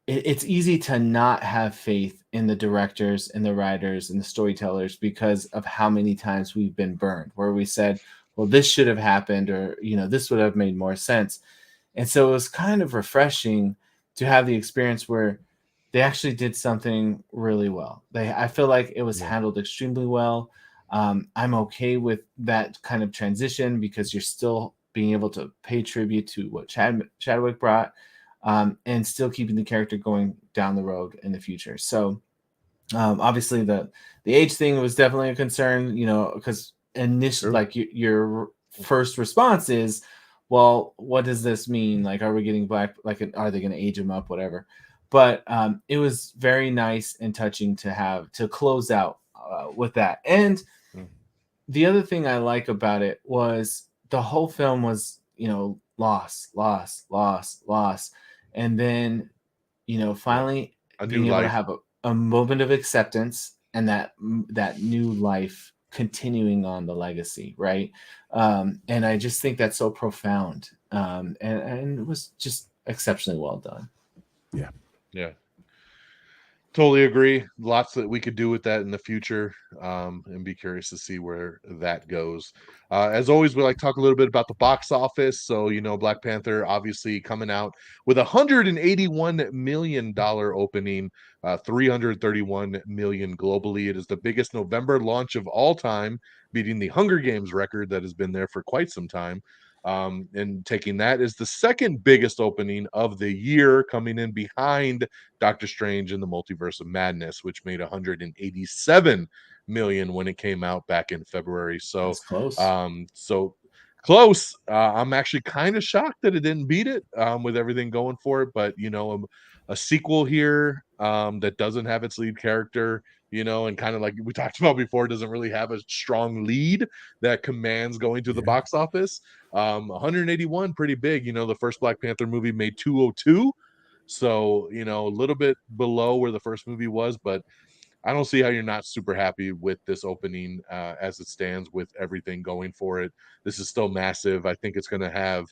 it's easy to not have faith in the directors and the writers and the storytellers because of how many times we've been burned, where we said, well, this should have happened, or, this would have made more sense. And so it was kind of refreshing to have the experience where they actually did something really well. I feel like it was handled extremely well. I'm okay with that kind of transition because you're still being able to pay tribute to what Chadwick brought, and still keeping the character going down the road in the future. So obviously the age thing was definitely a concern, because initially, like your first response is, well, what does this mean? Like, are we getting black? Like, are they going to age him up? Whatever. But it was very nice and touching to close out with that. And the other thing I like about it was the whole film was, loss, and then, finally being able to have a moment of acceptance and that new life continuing on the legacy, right? And I just think that's so profound, and it was just exceptionally well done. Yeah, totally agree. Lots that we could do with that in the future, and be curious to see where that goes. As always, we like to talk a little bit about the box office. So, Black Panther obviously coming out with $181 million opening, 331 million globally. It is the biggest November launch of all time, beating the Hunger Games record that has been there for quite some time. And taking that is the second biggest opening of the year, coming in behind Doctor Strange and the Multiverse of Madness, which made 187 million when it came out back in February. So That's close. So close. I'm actually kind of shocked that it didn't beat it, with everything going for it. But a sequel here that doesn't have its lead character, and kind of like we talked about before, doesn't really have a strong lead that commands going to the box office. 181, pretty big. The first Black Panther movie made 202. So, a little bit below where the first movie was, but I don't see how you're not super happy with this opening as it stands with everything going for it. This is still massive. I think it's going to have,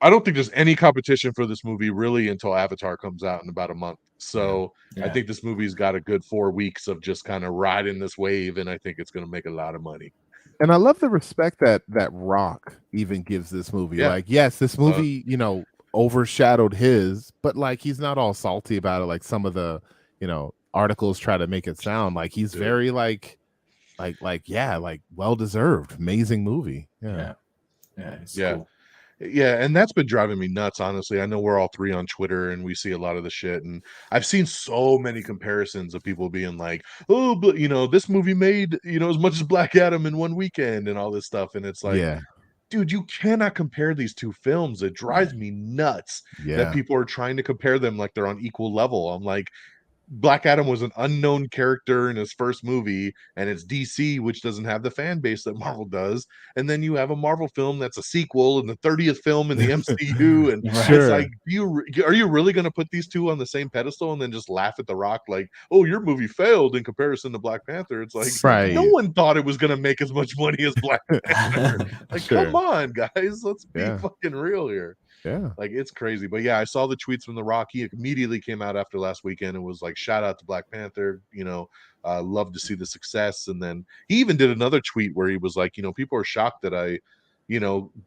I don't think there's any competition for this movie really until Avatar comes out in about a month. So I think this movie's got a good 4 weeks of just kind of riding this wave, and I think it's going to make a lot of money. And I love the respect that Rock even gives this movie. Like, yes, this movie, overshadowed his, but like he's not all salty about it like some of the, articles try to make it sound. Like he's very like like well deserved, amazing movie. Yeah, it's Yeah. cool. Yeah, and that's been driving me nuts, honestly. I know we're all three on Twitter and we see a lot of the shit, and I've seen so many comparisons of people being like, "Oh, but this movie made, as much as Black Adam in one weekend and all this stuff." And it's like, Yeah, dude, you cannot compare these two films. It Yeah. drives me nuts that yeah, people are trying to compare them like they're on equal level. I'm like, Black Adam was an unknown character in his first movie, and it's DC, which doesn't have the fan base that Marvel does. And then you have a Marvel film that's a sequel and the 30th film in the MCU, and Right. it's sure, like, are you really going to put these two on the same pedestal and then just laugh at The Rock like, oh, your movie failed in comparison to Black Panther? It's like, no right, one thought it was going to make as much money as Black Panther. Like, come sure, on, guys, let's be yeah, fucking real here. yeah, Like, it's crazy. But yeah, I saw the tweets from The Rock. He immediately came out after last weekend and was like, shout out to Black Panther, love to see the success. And then he even did another tweet where he was like, people are shocked that I,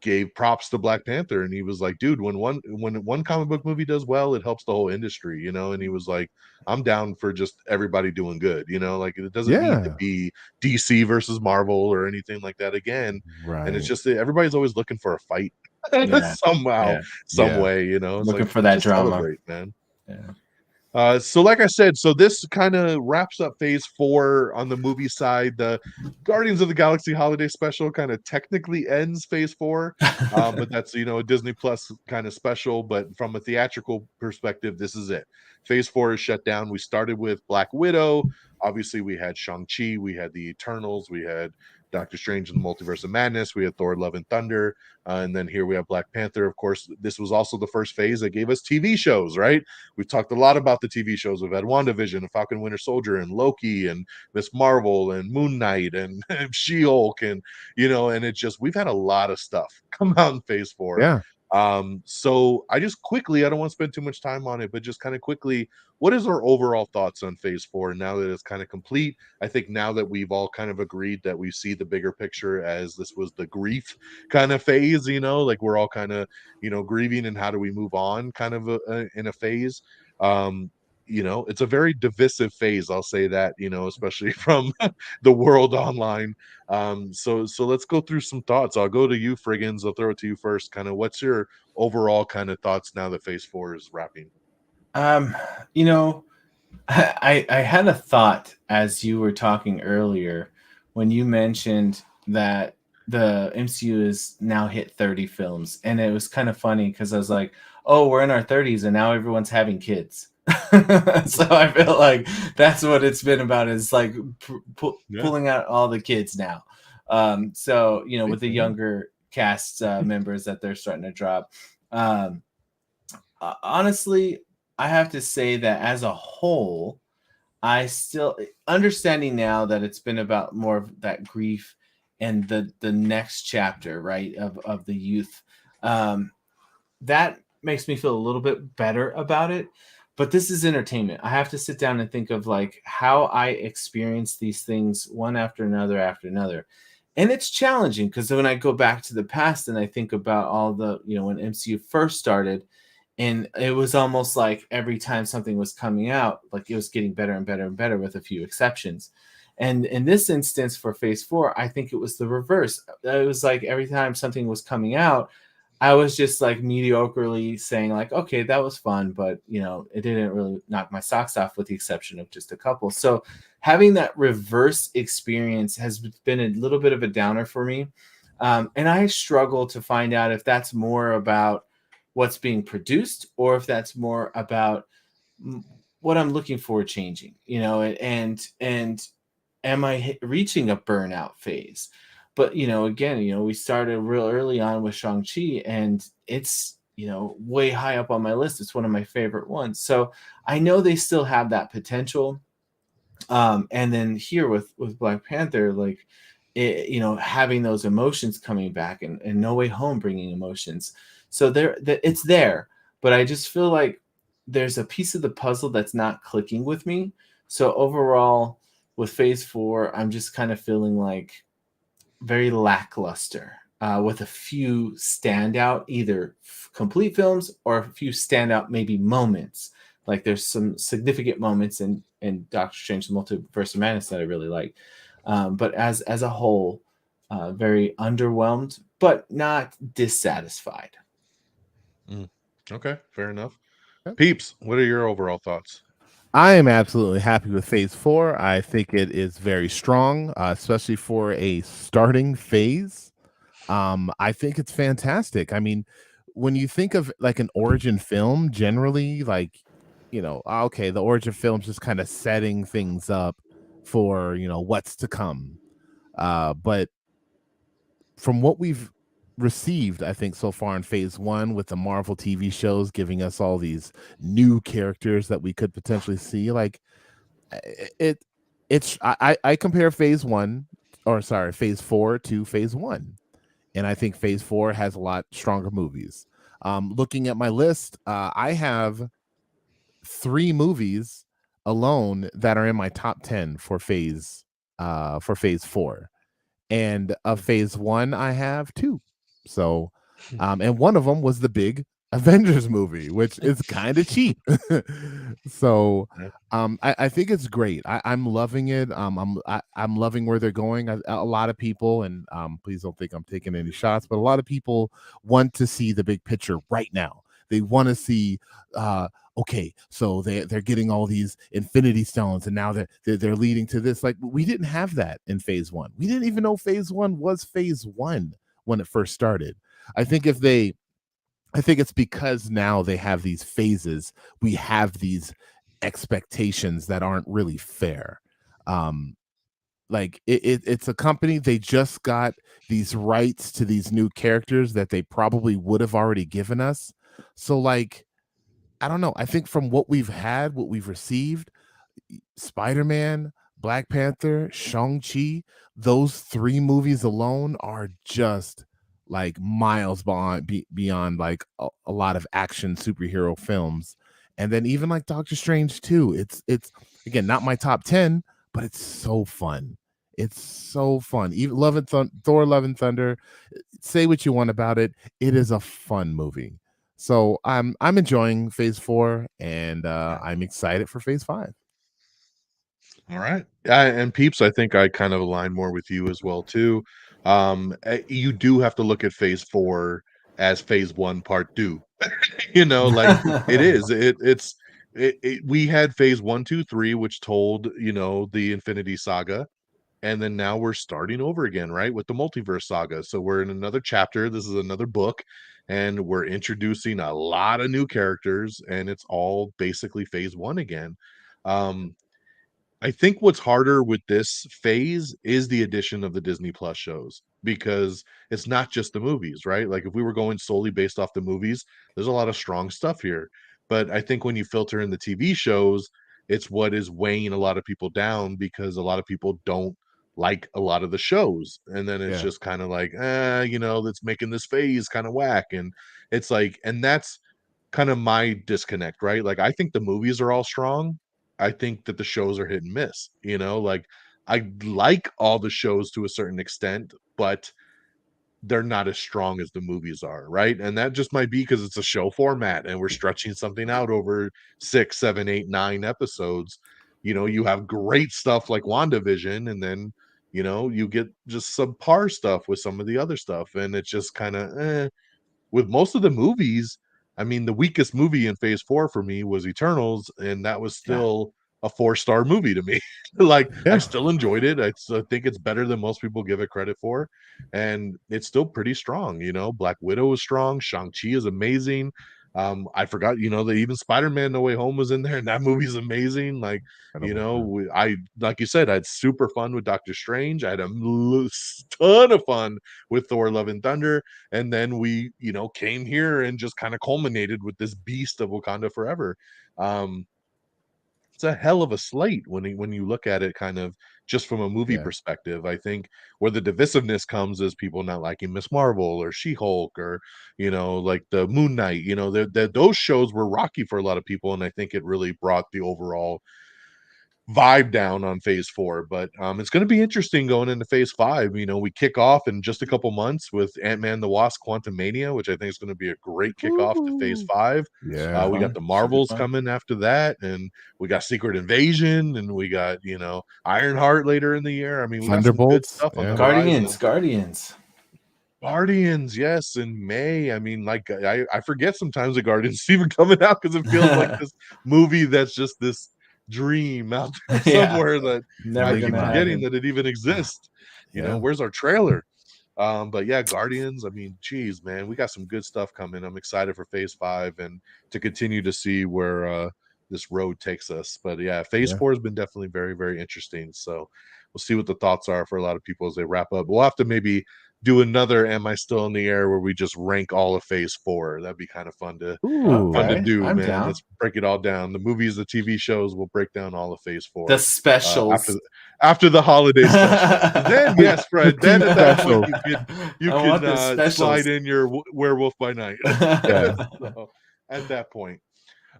gave props to Black Panther. And he was like, dude, when one comic book movie does well, it helps the whole industry, and he was like, I'm down for just everybody doing good, like it doesn't need to yeah, be DC versus Marvel or anything like that again. And it's right, just everybody's always looking for a fight Yeah. somehow, Yeah. some yeah, way, it's Looking like, for that just drama. celebrate, man. Yeah. So like I said, so this kind of wraps up phase 4 on the movie side. The Guardians of the Galaxy holiday special kind of technically ends phase 4, but that's a Disney Plus kind of special. But from a theatrical perspective, this is it. Phase 4 is shut down. We started with Black Widow. Obviously, we had Shang-Chi, we had the Eternals, we had Doctor Strange and the Multiverse of Madness, we had Thor: Love and Thunder, and then here we have Black Panther. Of course, this was also the first phase that gave us TV shows, right? We've talked a lot about the TV shows. We've had WandaVision, and Falcon Winter Soldier, and Loki, and Miss Marvel, and Moon Knight, and She-Hulk, and and it's just, we've had a lot of stuff come out in phase 4. yeah. So I just quickly, I don't want to spend too much time on it, but just kind of quickly, what is our overall thoughts on phase 4 now that it's kind of complete? I think now that we've all kind of agreed that we see the bigger picture as this was the grief kind of phase, like we're all kind of, grieving, and how do we move on kind of in a phase. It's a very divisive phase, I'll say that, especially from the world online. So let's go through some thoughts. I'll go to you, Frigginz. I'll throw it to you first. Kind of, what's your overall kind of thoughts now that phase 4 is wrapping? You know, I had a thought as you were talking earlier when you mentioned that the MCU is now hit 30 films, and it was kind of funny because I was like, oh, we're in our 30s and now everyone's having kids. So I feel like that's what it's been about, is like pulling out all the kids now. So with the younger cast members that they're starting to drop. Honestly, I have to say that as a whole, I still understanding now that it's been about more of that grief and the next chapter, right, of the youth. That makes me feel a little bit better about it. But this is entertainment. I have to sit down and think of like how I experience these things one after another. And it's challenging because when I go back to the past and I think about all the, when MCU first started, and it was almost like every time something was coming out, like it was getting better and better and better with a few exceptions. And in this instance for phase 4, I think it was the reverse. It was like every time something was coming out, I was just like mediocrely saying like, okay, that was fun, but it didn't really knock my socks off with the exception of just a couple. So having that reverse experience has been a little bit of a downer for me. And I struggle to find out if that's more about what's being produced or if that's more about what I'm looking for changing, and am I reaching a burnout phase? But, again, we started real early on with Shang-Chi, and it's, way high up on my list. It's one of my favorite ones. So I know they still have that potential. And then here with Black Panther, like, having those emotions coming back, and No Way Home bringing emotions. So it's there. But I just feel like there's a piece of the puzzle that's not clicking with me. So overall, with phase 4, I'm just kind of feeling like very lackluster, with a few standout either complete films or a few standout maybe moments. Like there's some significant moments in Doctor Strange: The Multiverse of Madness that I really like. But as a whole, very underwhelmed, but not dissatisfied. Mm. Okay, fair enough. Yep. Peeps, what are your overall thoughts? I am absolutely happy with phase four. I think it is very strong, especially for a starting phase. I think it's fantastic. I mean, when you think of like an origin film, generally, like, okay, the origin film's just kind of setting things up for, what's to come. But from what we've received, I think so far in phase one with the Marvel TV shows giving us all these new characters that we could potentially see, like it I compare phase one, or sorry, phase four to phase one, and I think phase four has a lot stronger movies. Looking at my list, I have three movies alone that are in my top 10 for phase four, and of phase one I have two. So and one of them was the big Avengers movie, which is kind of cheap. So Yeah. I think it's great. I'm loving it. I'm loving where they're going. A lot of people, and please don't think I'm taking any shots, but a lot of people want to see the big picture right now. They want to see okay, so they're getting all these infinity stones, and now they're leading to this. Like, we didn't have that in phase one. We didn't even know phase one was phase one when it first started. I think if they I think it's because now they have these phases, we have these expectations that aren't really fair. Um, like it's a company, they just got these rights to these new characters that they probably would have already given us. So like, I don't know. I think from what we've had, what we've received, Spider-Man, Black Panther, Shang-Chi, those three movies alone are just like miles beyond like a lot of action superhero films. And then even like Doctor Strange too. It's again not my top 10, but it's so fun. It's so fun. Even Thor Love and Thunder, say what you want about it, it is a fun movie. So I'm enjoying phase 4, and Yeah. I'm excited for phase 5. All right. And Peeps, I think I kind of align more with you as well too. You do have to look at phase four as phase one part two. Like it is. We had phase one, two, three, which told, the Infinity Saga. And then now we're starting over again, right? With the multiverse saga. So we're in another chapter. This is another book, and we're introducing a lot of new characters, and it's all basically phase one again. Um, I think what's harder with this phase is the addition of the Disney Plus shows, because it's not just the movies, right? Like if we were going solely based off the movies, there's a lot of strong stuff here. But I think when you filter in the TV shows, it's what is weighing a lot of people down, because a lot of people don't like a lot of the shows. And then it's Yeah. just kind of like, that's making this phase kind of whack. And it's like, and that's kind of my disconnect, right? Like I think the movies are all strong. I think that the shows are hit and miss, like I like all the shows to a certain extent, but they're not as strong as the movies are, right? And that just might be because it's a show format and we're stretching something out over 6, 7, 8, 9 episodes. You have great stuff like WandaVision, and then you get just subpar stuff with some of the other stuff, and it's just kind of with most of the movies. I mean, the weakest movie in phase four for me was Eternals, and that was Yeah. still a 4-star movie to me. Like, I Yeah. still enjoyed it. I think it's better than most people give it credit for. And it's still pretty strong. Black Widow is strong. Shang-Chi is amazing. I forgot, that even Spider-Man No Way Home was in there, and that movie's amazing. Like, Incredible. Yeah. I like you said, I had super fun with Doctor Strange. I had a ton of fun with Thor Love and Thunder, and then we came here and just kind of culminated with this beast of Wakanda Forever. um it's a hell of a slate when you look at it kind of just from a movie Yeah. perspective. I think where the divisiveness comes is people not liking Miss Marvel or She-Hulk, or like the Moon Knight. Those shows were rocky for a lot of people, and I think it really brought the overall vibe down on phase 4, but it's going to be interesting going into phase 5. You know, we kick off in just a couple months with Ant-Man the Wasp Quantumania, which I think is going to be a great kickoff to phase 5. Yeah. We got the Fun. Marvels Super fun. coming after that, and we got Secret Invasion, and we got, you know, Ironheart later in the year. I mean, we got some good Thunderbolts. stuff on Yeah. the horizon. Guardians. Guardians, yes, in May. I mean, like I forget sometimes the Guardians is even coming out because it feels like this movie that's just this dream out there Yeah. somewhere that Never I keep gonna forgetting happen. that it even exists. You know, Yeah. where's our trailer? But yeah, Guardians. I mean, geez, man, we got some good stuff coming. I'm excited for phase 5 and to continue to see where this road takes us. But yeah, phase Yeah. 4 has been definitely very, very interesting. So we'll see what the thoughts are for a lot of people as they wrap up. We'll have to maybe do another Am I Still in the Air where we just rank all of phase 4. That'd be kind of fun to Ooh. Okay, do, I'm man. down. Let's break it all down. The movies, the TV shows, we'll break down all of phase 4 The specials. after the holiday special. Then yes, Fred, then at that point you I want the can specials. slide in your Werewolf by Night. Yeah. So, at that point.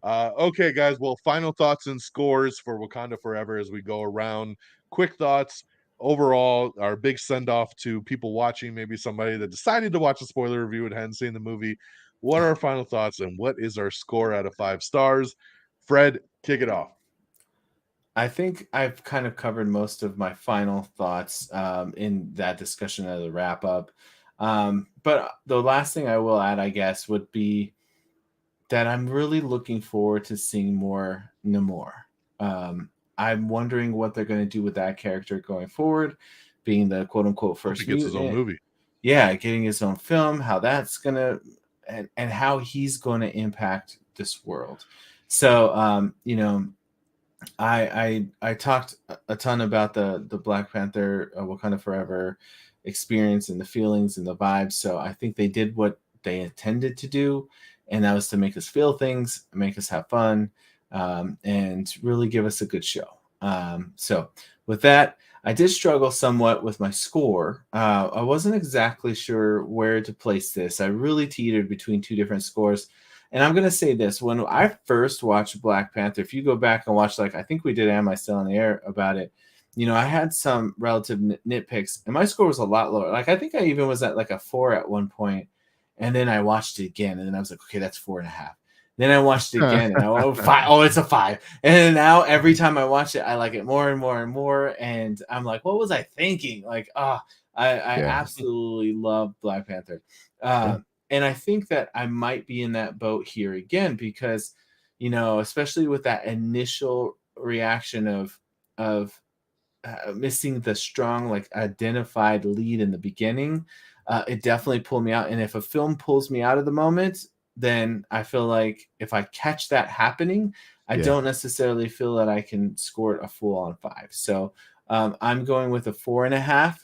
Okay, guys. Well, final thoughts and scores for Wakanda Forever as we go around. Quick thoughts overall. Our big send off to people watching, maybe somebody that decided to watch a spoiler review and hadn't seen the movie. What are our final thoughts and what is our score out of 5 stars? Fred, kick it off. I think I've kind of covered most of my final thoughts in that discussion of the wrap up. But the last thing I will add, I guess, would be that I'm really looking forward to seeing more Namor. I'm wondering what they're going to do with that character going forward, being the quote unquote Hope first he gets his own mutant. movie. Yeah, getting his own film, how that's gonna and how he's going to impact this world. So you know, I talked a ton about the Black Panther Wakanda Forever experience and the feelings and the vibes. So I think they did what they intended to do, and that was to make us feel things, make us have fun, and really give us a good show. So with that, I did struggle somewhat with my score. I wasn't exactly sure where to place this. I really teetered between two different scores. And I'm gonna say this: when I first watched Black Panther, if you go back and watch, like I think we did "Am I Still in the Air" about it, you know, I had some relative nitpicks, and my score was a lot lower. Like I think I even was at like a 4 at one point, and then I watched it again, and then I was like, okay, that's 4.5. Then I watched it again, and I went, oh, 5. Oh, it's a 5. And now every time I watch it, I like it more and more and more. And I'm like, what was I thinking? Like, I absolutely love Black Panther. And I think that I might be in that boat here again because, you know, especially with that initial reaction of missing the strong, like identified lead in the beginning, it definitely pulled me out. And if a film pulls me out of the moment, then I feel like if I catch that happening, I don't necessarily feel that I can score it a full on 5. So I'm going with a 4.5.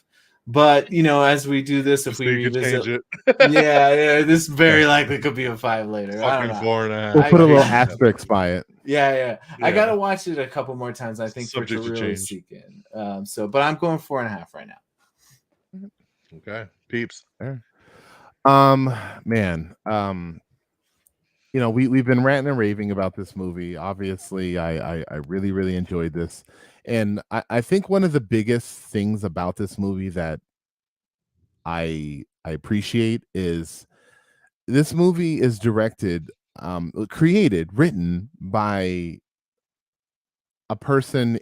But you know, as we do this, if we revisit, yeah, this very likely could be a 5 later. I don't know. 4.5. We'll put a little asterisk by it. Yeah. I gotta watch it a couple more times, I think, Subject for it to to really change. sink in. But I'm going 4.5 right now. Okay, Peeps. Man, you know, we've been ranting and raving about this movie. Obviously, I really, really enjoyed this. And I think one of the biggest things about this movie that I appreciate is this movie is directed, created, written by a person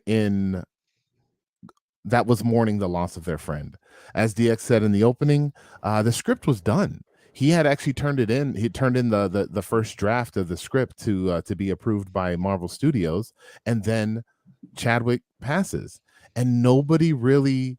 that was mourning the loss of their friend. As DX said in the opening, the script was done. He had actually turned it in. He turned in the first draft of the script to be approved by Marvel Studios, and then Chadwick passes, and nobody really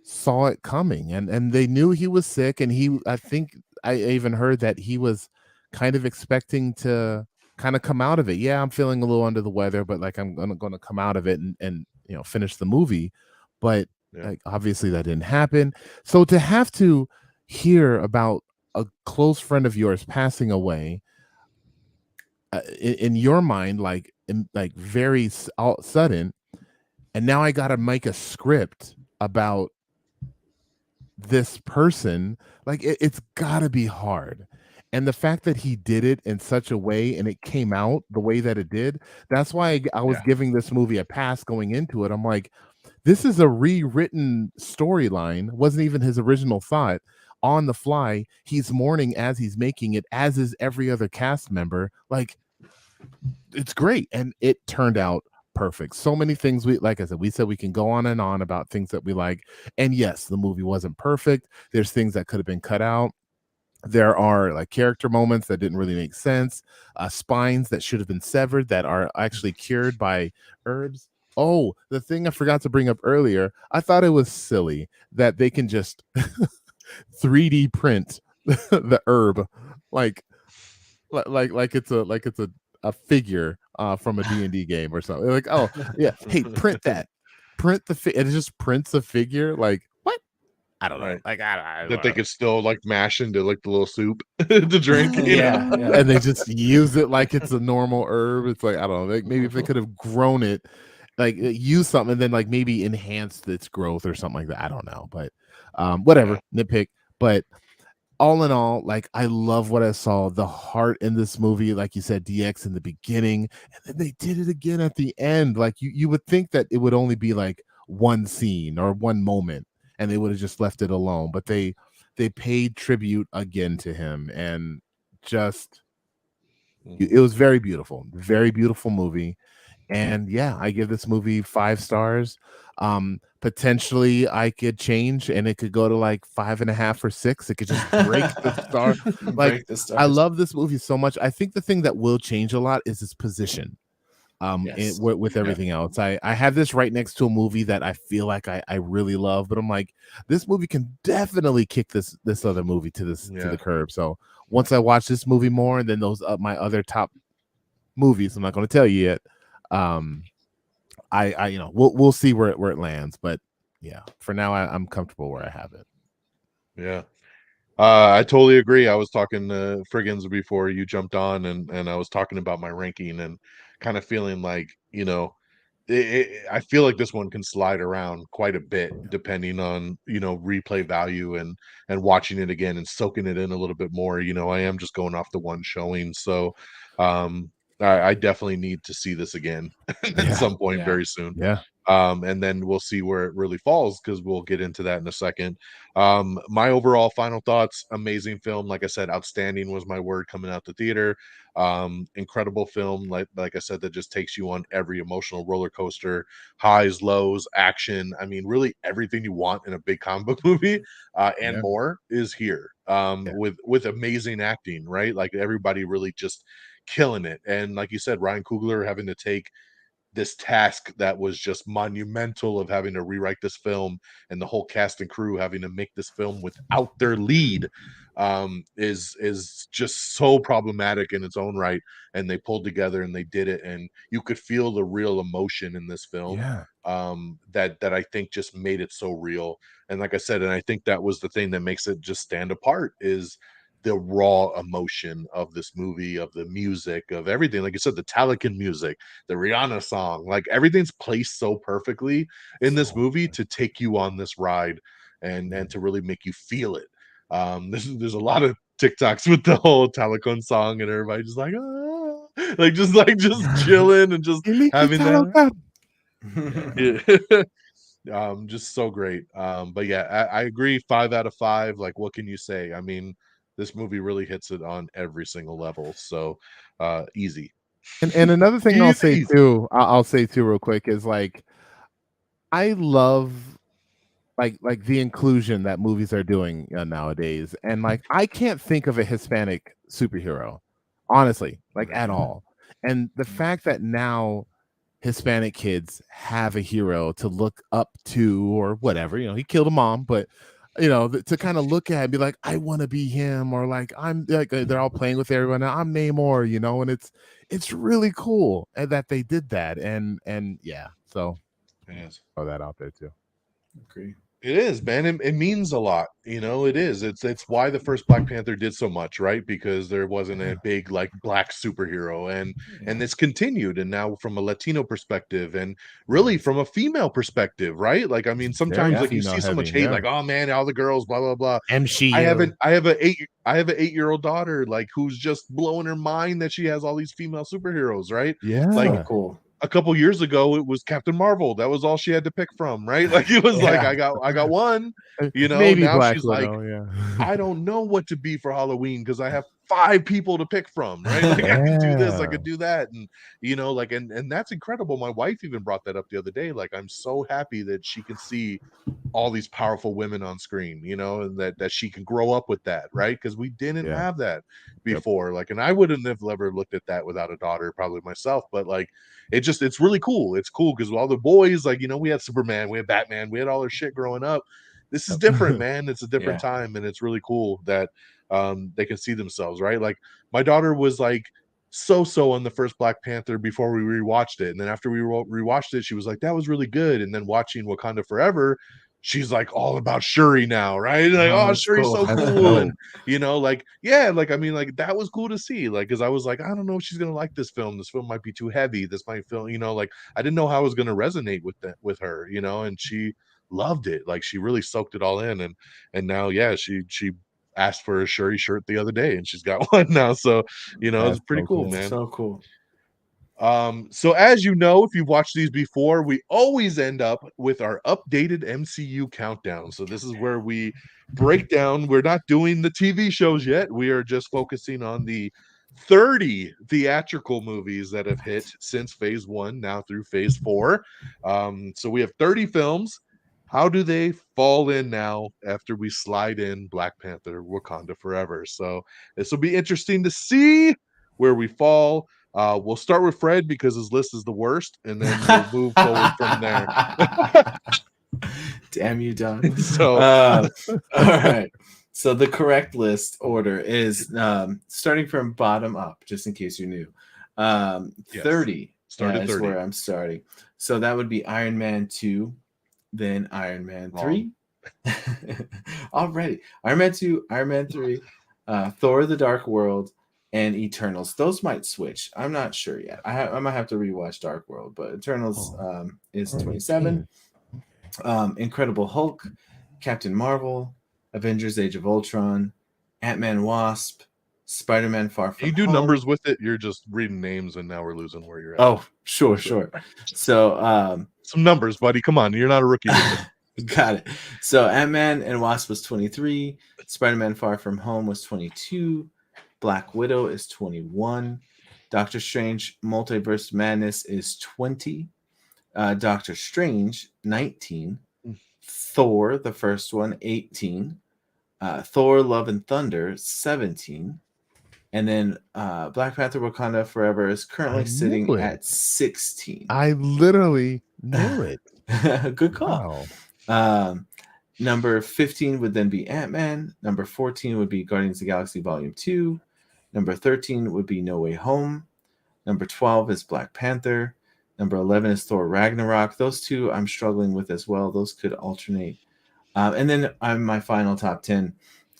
saw it coming. And they knew he was sick, and I think I even heard that he was kind of expecting to kind of come out of it. Yeah, I'm feeling a little under the weather, but like I'm going to come out of it and you know finish the movie. But like obviously that didn't happen. So to have to hear about a close friend of yours passing away, in your mind, like very sudden, and now I got to make a script about this person, like it's got to be hard. And the fact that he did it in such a way and it came out the way that it did, that's why I was Yeah. giving this movie a pass going into it. I'm like, this is a rewritten storyline. Wasn't even his original thought. On the fly, he's mourning as he's making it, as is every other cast member. Like, it's great, and it turned out perfect. So many things like I said, we said we can go on and on about things that we like. And yes, the movie wasn't perfect. There's things that could have been cut out. There are like character moments that didn't really make sense, spines that should have been severed that are actually cured by herbs. Oh, the thing I forgot to bring up earlier, I thought it was silly that they can just 3D print the herb like like it's a figure from a D&D game or something. Like, oh yeah, hey, print that. Print and it just prints a figure. Like, what? I don't know. Right. Like I That they don't could still like mash into like the little soup to drink, you know? Yeah, yeah. and they just use it like it's a normal herb. It's like, I don't know, like maybe if they could have grown it, like use something and then like maybe enhanced its growth or something like that. I don't know, but whatever, Yeah. nitpick. But all in all, like I love what I saw. The heart in this movie, like you said, DX in the beginning, and then they did it again at the end. Like you would think that it would only be like one scene or one moment, and they would have just left it alone. But they paid tribute again to him, and just it was very beautiful movie. And yeah, I give this movie 5 stars. Potentially I could change and it could go to like 5.5 or 6. It could just break the star. Like, Break the I stars. love this movie so much. I think the thing that will change a lot is its position. Yes. With Yeah. everything else, I have this right next to a movie that I feel like I really love, but I'm like, this movie can definitely kick this other movie to to Yeah. the curb. So once I watch this movie more, and then those my other top movies, I'm not going to tell you yet. I we'll see where it lands, but yeah, for now I'm comfortable where I have it. Yeah. I totally agree. I was talking to Frigginz before you jumped on, and I was talking about my ranking and kind of feeling like, I feel like this one can slide around quite a bit depending on, replay value and watching it again and soaking it in a little bit more. I am just going off the one showing, so I definitely need to see this again at Yeah, some point Yeah. very soon. yeah, And then we'll see where it really falls because we'll get into that in a second. My overall final thoughts: amazing film. Like I said, outstanding was my word coming out the theater. Incredible film, like I said, that just takes you on every emotional roller coaster, highs, lows, action. I mean, really everything you want in a big comic book movie, and yeah, more is here. yeah, With amazing acting, right? Like everybody really just killing it. And like you said, Ryan Coogler having to take this task that was just monumental of having to rewrite this film, and the whole cast and crew having to make this film without their lead, is just so problematic in its own right. And they pulled together and they did it, and you could feel the real emotion in this film, yeah, that I think just made it so real. And like I said, and I think that was the thing that makes it just stand apart, is the raw emotion of this movie, of the music, of everything. Like I said, the Talican music, the Rihanna song, like everything's placed so perfectly in this so movie to take you on this ride and to really make you feel it. There's a lot of TikToks with the whole Talican song and everybody just like, ah, like just chilling and just having that. Yeah. Just so great. But yeah, I agree. 5 out of 5. Like, what can you say? I mean, this movie really hits it on every single level. So, easy. and another thing Easy, easy. I'll say too real quick is like I love like the inclusion that movies are doing nowadays, and like I can't think of a Hispanic superhero, honestly, like at all. And the fact that now Hispanic kids have a hero to look up to or whatever, he killed a mom, but to kind of look at and be like, I want to be him, or like I'm like they're all playing with everyone. Now, I'm Namor, and it's really cool and that they did that, and yeah, so Yes. throw that out there too. Agree. It is, man. It means a lot. You know, it is. It's why the first Black Panther did so much, right? Because there wasn't a big like black superhero, and Yeah. it's continued. And now from a Latino perspective, and really from a female perspective, right? Like, I mean, Very sometimes like you female see so heavy. much hate, Yeah. like, oh man, all the girls, blah blah blah. MCU. I have an 8-year-old daughter, like who's just blowing her mind that she has all these female superheroes, right? Like So Yeah. cool. a couple years ago it was Captain Marvel. That was all she had to pick from, right? Like it was like Yeah. I got one, you know. Maybe Now Black she's like, Widow. Yeah. I don't know what to be for Halloween because I have 5 people to pick from, right? Like I could do this, I Yeah. could do that, and you know, like and that's incredible. My wife even brought that up the other day. Like I'm so happy that she can see all these powerful women on screen, you know, and that she can grow up with that, right? Because we didn't Yeah. have that Yep. before. Like, and I wouldn't have ever looked at that without a daughter, probably myself. But like, it's really cool. It's cool because all the boys, like, you know, we had Superman, we had Batman, we had all their shit growing up. This is different, Yep. man. It's a different Yeah. time, and it's really cool that they can see themselves, right? Like, my daughter was like so on the first Black Panther before we rewatched it, and then after we rewatched it, she was like, "That was really good." And then watching Wakanda Forever, she's like all about Shuri now, right? Like, Oh, oh, that's Shuri's cool. so That's cool, and dope. you know, like, yeah, like I mean, like that was cool to see, like, because I was like, I don't know if she's gonna like this film. This film might be too heavy. This might feel, you know, like I didn't know how I was gonna resonate with that with her, you know, and she loved it. Like she really soaked it all in, and now, yeah, she asked for a Shuri shirt the other day, and she's got one now. So, you know, it's That's pretty so cool, cool. man. So cool. So as you know, if you've watched these before, we always end up with our updated MCU countdown. So this is where we break down. We're not doing the TV shows yet. We are just focusing on the 30 theatrical movies that have hit since phase 1 now through phase 4. So we have 30 films. How do they fall in now after we slide in Black Panther Wakanda Forever? So this will be interesting to see where we fall. We'll start with Fred because his list is the worst, and then we'll move forward from there. Damn you, Don. So, All right. So the correct list order is starting from bottom up, just in case you're new. yes, 30 start at is 30. where I'm starting. So that would be Iron Man 2, then Iron Man 3. Already. Iron Man 2, Iron Man 3, Thor the Dark World, and Eternals. Those might switch. I'm not sure yet. I might have to rewatch Dark World, but Eternals is 27. Incredible Hulk, Captain Marvel, Avengers Age of Ultron, Ant-Man Wasp, Spider-Man Far From You do Home. numbers with it. You're just reading names, and now we're losing where you're at. Oh, sure. So Some numbers, buddy. Come on, you're not a rookie. got it. So Ant-Man and Wasp was 23, Spider-Man Far From Home was 22, Black Widow is 21, Doctor Strange Multiverse Madness is 20, Doctor Strange 19, Thor the first one 18, Thor Love and Thunder 17, and then Black Panther Wakanda Forever is currently sitting at 16. I literally knew it. Good call. Wow. Number 15 would then be Ant-Man. Number 14 would be Guardians of the Galaxy Volume 2. Number 13 would be No Way Home. Number 12 is Black Panther. Number 11 is Thor Ragnarok. Those two I'm struggling with as well. Those could alternate. And then my final top 10.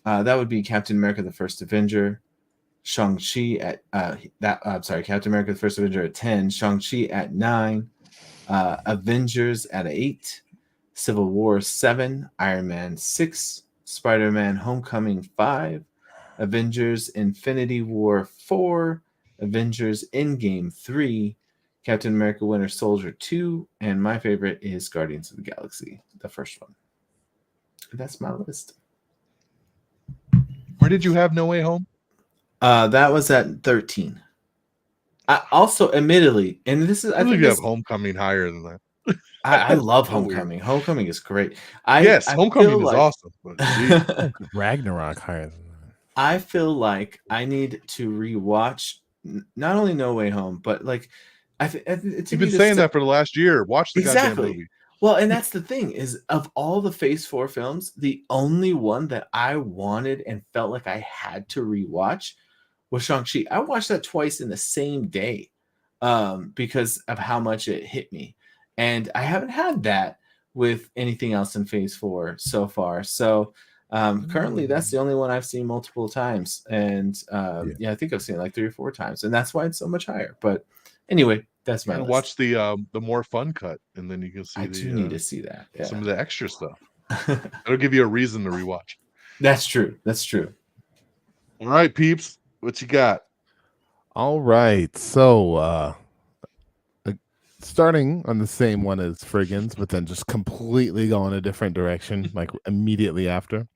That would be Captain America the First Avenger. Shang-Chi at Captain America the First Avenger at 10. Shang-Chi at 9. Avengers at 8. Civil War 7. Iron Man 6. Spider-Man Homecoming 5. Avengers Infinity War 4, Avengers Endgame 3, Captain America Winter Soldier 2, and my favorite is Guardians of the Galaxy, the first one. That's my list. Where did you have No Way Home? That was at 13. I also, admittedly, and this is, I think you have Homecoming higher than that. I love So weird. Homecoming. Homecoming is great. Yes, I Homecoming feel is like- awesome. But geez. Ragnarok higher than that. I feel like I need to rewatch not only No Way Home, but like You've been saying that for the last year. Watch the goddamn movie. Well, and that's the thing is, of all the Phase 4 films, the only one that I wanted and felt like I had to rewatch was Shang-Chi. I watched that twice in the same day because of how much it hit me. And I haven't had that with anything else in Phase 4 so far. So currently, that's the only one I've seen multiple times, and I think I've seen it like 3 or 4 times, and that's why it's so much higher. But anyway, that's my list. Watch the more fun cut, and then you can see I do need to see that. Yeah. some of the extra stuff. It'll give you a reason to rewatch. That's true. That's true. All right, peeps, what you got? All right, so starting on the same one as Frigginz, but then just completely going a different direction, like immediately after.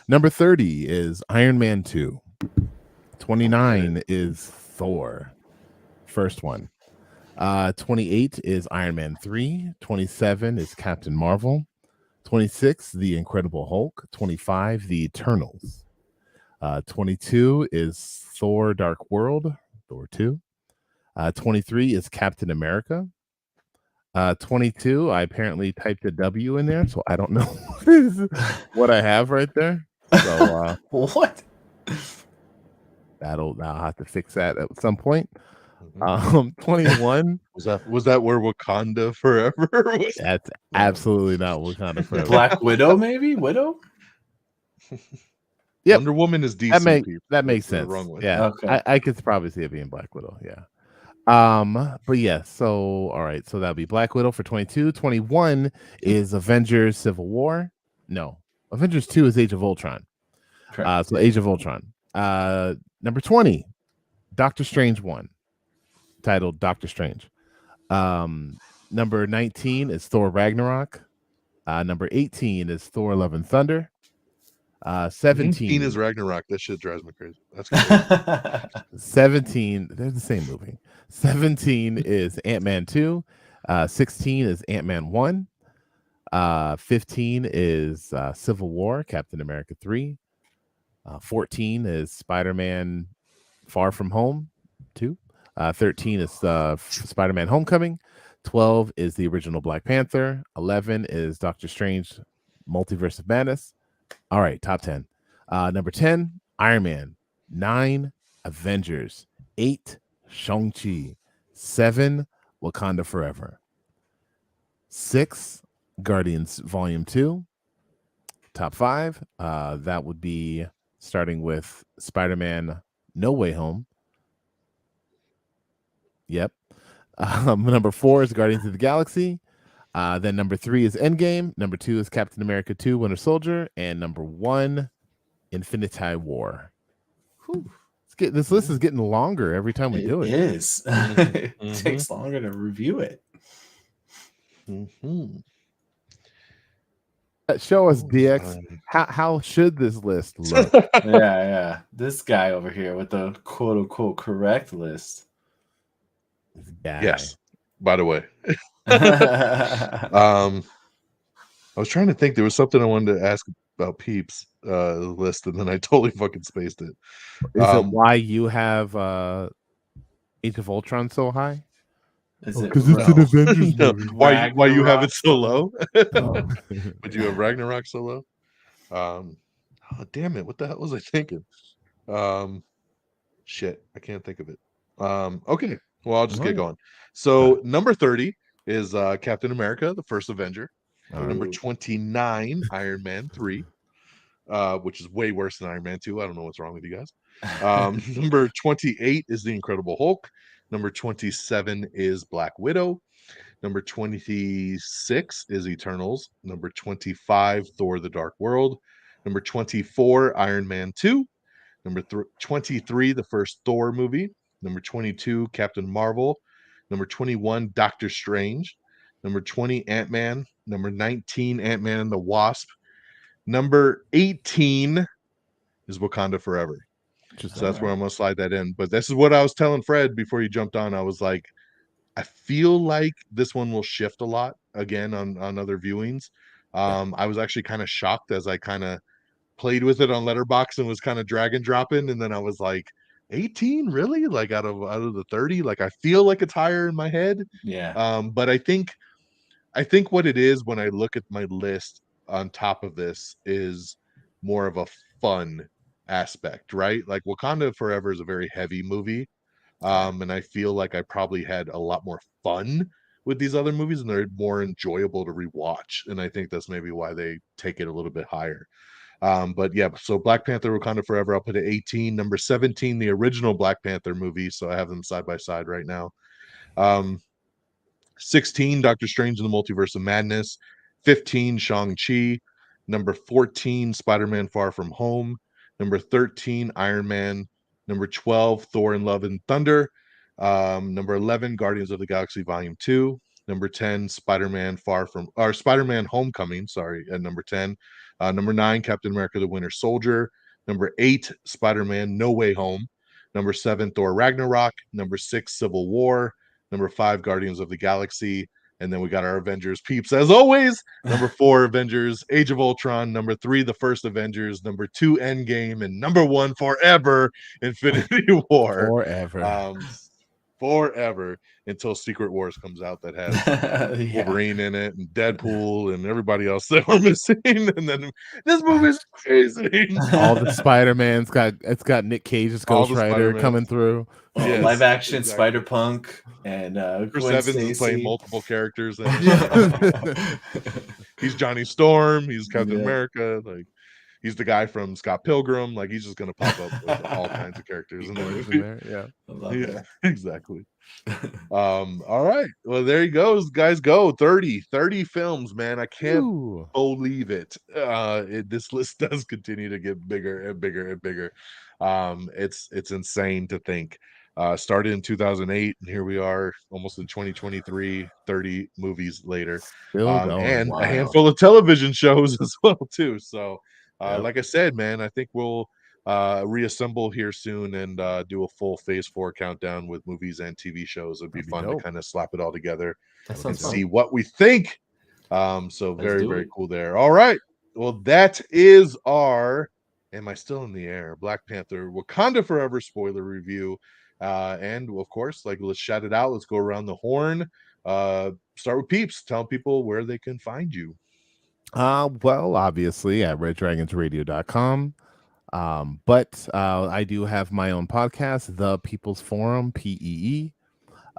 Number 30 is Iron Man 2. 29 is Thor, first one. 28 is Iron Man 3. 27 is Captain Marvel. 26, The Incredible Hulk. 25, The Eternals. 22 is Thor Dark World, Thor 2. 23 is Captain America. 22, I apparently typed a W in there, so I don't know what I have right there. So what? I'll have to fix that at some point. 21 was that where Wakanda Forever was? That's absolutely not Wakanda Forever. Black Widow, maybe? Widow? Yep. Wonder Woman is DC. That makes sense. Wrong way. Yeah. Okay. I could probably see it being Black Widow. Yeah. But yeah, so all right, so that'll be Black Widow for 22. 21 is Avengers Civil War. No, Avengers 2 is Age of Ultron. So Age of Ultron. Number 20, Doctor Strange 1, titled Doctor Strange. Number 19 is Thor Ragnarok. Number 18 is Thor Love and Thunder. 17 is Ragnarok. That shit drives me crazy. That's crazy. 17, they're the same movie. 17 is Ant-Man 2. 16 is Ant-Man 1. 15 is Civil War, Captain America 3. 14 is Spider-Man Far From Home 2. 13 is Spider-Man Homecoming. 12 is the original Black Panther. 11 is Doctor Strange Multiverse of Madness. All right, top 10. Number 10, Iron Man. 9, Avengers. 8, Shang-Chi. 7, Wakanda Forever. 6, Guardians Volume 2. Top 5, that would be starting with Spider-Man No Way Home. Yep. Number 4 is Guardians of the Galaxy. Then number 3 is Endgame. Number 2 is Captain America 2, Winter Soldier. And number 1, Infinity War. This list is getting longer every time we do it. It is. It takes longer to review it. Show us, DX. How should this list look? Yeah. This guy over here with the quote-unquote correct list. Yes. By the way. I was trying to think. There was something I wanted to ask about Peeps list, and then I totally fucking spaced it. Is it why you have Age of Ultron so high? Because it's an Avengers movie. Why you have it so low? Would you have Ragnarok so low? Oh, damn it! What the hell was I thinking? Shit, I can't think of it. Okay, well I'll just get going. So number 30 is Captain America, the First Avenger. Number 29, Iron Man 3, which is way worse than Iron Man 2. I don't know what's wrong with you guys. Number 28 is The Incredible Hulk. Number 27 is Black Widow. Number 26 is Eternals. Number 25, Thor the Dark World. Number 24, Iron Man 2. Number 23, the first Thor movie. Number 22, Captain Marvel. Number 21, Doctor Strange. Number 20, Ant-Man. Number 19, Ant-Man and the Wasp. Number 18 is Wakanda Forever. So that's where I'm going to slide that in. But this is what I was telling Fred before you jumped on. I was like, I feel like this one will shift a lot again on other viewings. I was actually kind of shocked as I kind of played with it on Letterboxd and was kind of drag and dropping. And then I was like, 18 really? Like out of the 30? Like I feel like it's higher in my head. Yeah. But I think what it is when I look at my list on top of this is more of a fun aspect, right? Like Wakanda Forever is a very heavy movie. And I feel like I probably had a lot more fun with these other movies, and they're more enjoyable to rewatch. And I think that's maybe why they take it a little bit higher. But yeah, so Black Panther Wakanda Forever, I'll put it 18. Number 17, the original Black Panther movie. So I have them side by side right now. Um, 16, Doctor Strange in the Multiverse of Madness. 15, Shang-Chi. Number 14, Spider-Man Far From Home. Number 13, Iron Man. Number 12, Thor and Love and Thunder. Number 11, Guardians of the Galaxy Volume 2. Number 10, Spider-Man Homecoming, sorry, at number 10. Number 9, Captain America the Winter Soldier. Number 8, Spider-Man No Way Home. Number 7, Thor Ragnarok. Number 6, Civil War. Number 5, Guardians of the Galaxy. And then we got our Avengers peeps as always. Number 4, Avengers Age of Ultron. Number 3, The First Avengers. Number 2, Endgame. And number 1, forever, Infinity War. Forever. Forever until Secret Wars comes out that has Wolverine in it and Deadpool and everybody else that we're missing. And then this movie's crazy. All the Spider-Man's it's got Nick Cage's Ghost Rider coming through. Yes, live action Spider-Punk and Chris Gwen Evans Stacy. is playing multiple characters. He's Johnny Storm. He's Captain America. Like he's the guy from Scott Pilgrim. Like he's just gonna pop up with all kinds of characters in the movie. Yeah, I love that. Exactly. All right. Well, there you go, guys. Go 30 films, man. I can't believe it. This list does continue to get bigger and bigger and bigger. It's insane to think. Started in 2008, and here we are almost in 2023, 30 movies later. And a handful of television shows as well, too. So, like I said, man, I think we'll reassemble here soon and do a full phase 4 countdown with movies and TV shows. It'd be fun to kind of slap it all together and see what we think. So very cool there. All right. Well, that is our Am I Still in the Air? Black Panther Wakanda Forever spoiler review. And of course, like, let's shout it out. Let's go around the horn. Start with Peeps. Tell people where they can find you. Well, obviously at reddragonsradio.com. But I do have my own podcast, The People's Forum, PEE.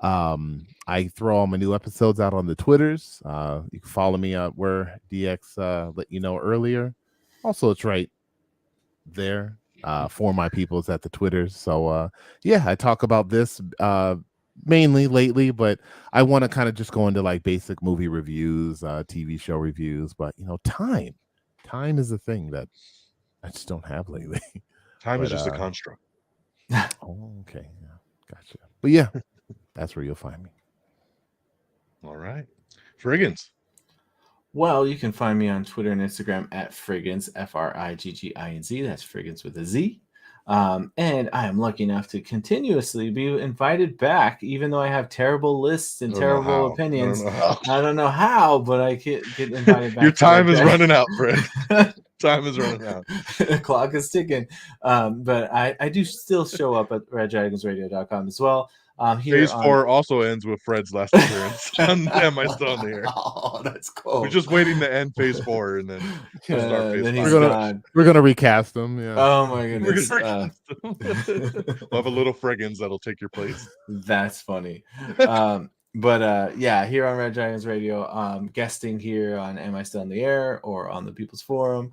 I throw all my new episodes out on the Twitters. You can follow me where DX let you know earlier. Also, it's right there for my peoples at the Twitters. So yeah, I talk about this mainly lately, but I want to kind of just go into like basic movie reviews, TV show reviews. But you know, time is the thing that I just don't have lately. Time is just a construct. Oh, okay. Yeah, gotcha. But yeah, that's where you'll find me. All right. Frigginz. Well, you can find me on Twitter and Instagram at Frigginz, Frigginz. That's Frigginz with a Z. And I am lucky enough to continuously be invited back, even though I have terrible lists and terrible opinions. I don't know how, but I get invited back. Your time is running out, Fred. Time is running out. The clock is ticking. But I do still show up at reddragonsradio.com as well. Phase 4 also ends with Fred's last appearance. Am I Still in the Air? Oh, that's cool. We're just waiting to end Phase 4 and then start Phase 5. We're gonna recast them. Yeah. Oh my goodness. We'll have a little Friggins that'll take your place. That's funny. But yeah, here on Red Dragons Radio, guesting here on Am I Still in the Air or on the People's Forum.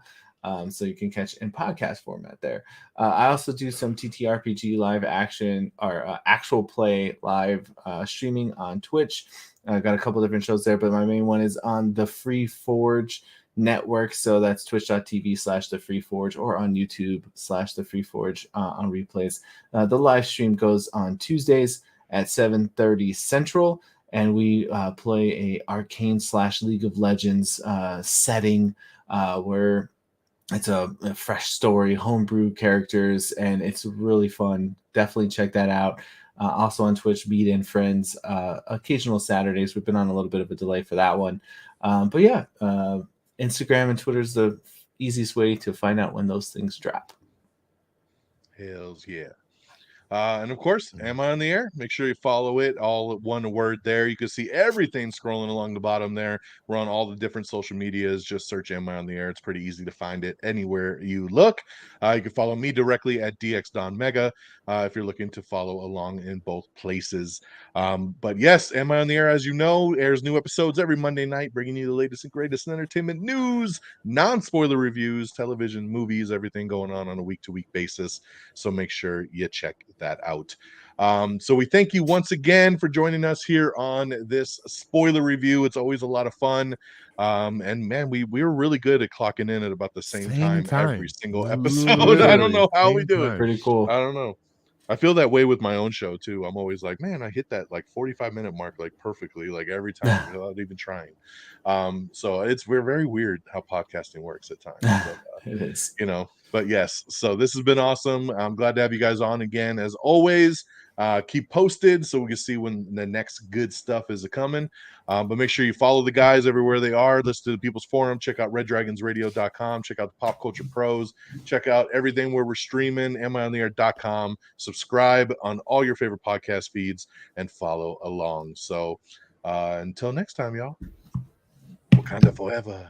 So you can catch in podcast format there. I also do some TTRPG live action or actual play live streaming on Twitch. I got a couple different shows there, but my main one is on the Free Forge network. So that's twitch.tv/The Free Forge or on YouTube/The Free Forge on replays. The live stream goes on Tuesdays at 7:30 Central, and we play a Arcane / League of Legends setting where it's a fresh story, homebrew characters, and it's really fun. Definitely check that out. Also on Twitch, Beat and Friends, occasional Saturdays. We've been on a little bit of a delay for that one. But yeah, Instagram and Twitter is the easiest way to find out when those things drop. Hells yeah. And of course, Am I on the Air? Make sure you follow it, all one word there. You can see everything scrolling along the bottom there. We're on all the different social medias. Just search Am I on the Air? It's pretty easy to find it anywhere you look. You can follow me directly at DXDonMega if you're looking to follow along in both places. But yes, Am I on the Air, as you know, airs new episodes every Monday night, bringing you the latest and greatest in entertainment news, non-spoiler reviews, television, movies, everything going on a week-to-week basis. So make sure you check that out. So we thank you once again for joining us here on this spoiler review. It's always a lot of fun. And man, we were really good at clocking in at about the same time every single episode. I don't Literally, know how we same do it. time. Pretty cool. I don't know. I feel that way with my own show too. I'm always like, man, I hit that like 45-minute mark like perfectly, like every time without even trying. So we're very weird how podcasting works at times. But, It is. you know, but yes, so this has been awesome. I'm glad to have you guys on again as always. Keep posted so we can see when the next good stuff is coming. But make sure you follow the guys everywhere they are. Listen to the People's Forum. Check out reddragonsradio.com. Check out the Pop Culture Pros. Check out everything where we're streaming, amiontheair.com. Subscribe on all your favorite podcast feeds and follow along. So until next time, y'all. Wakanda Forever.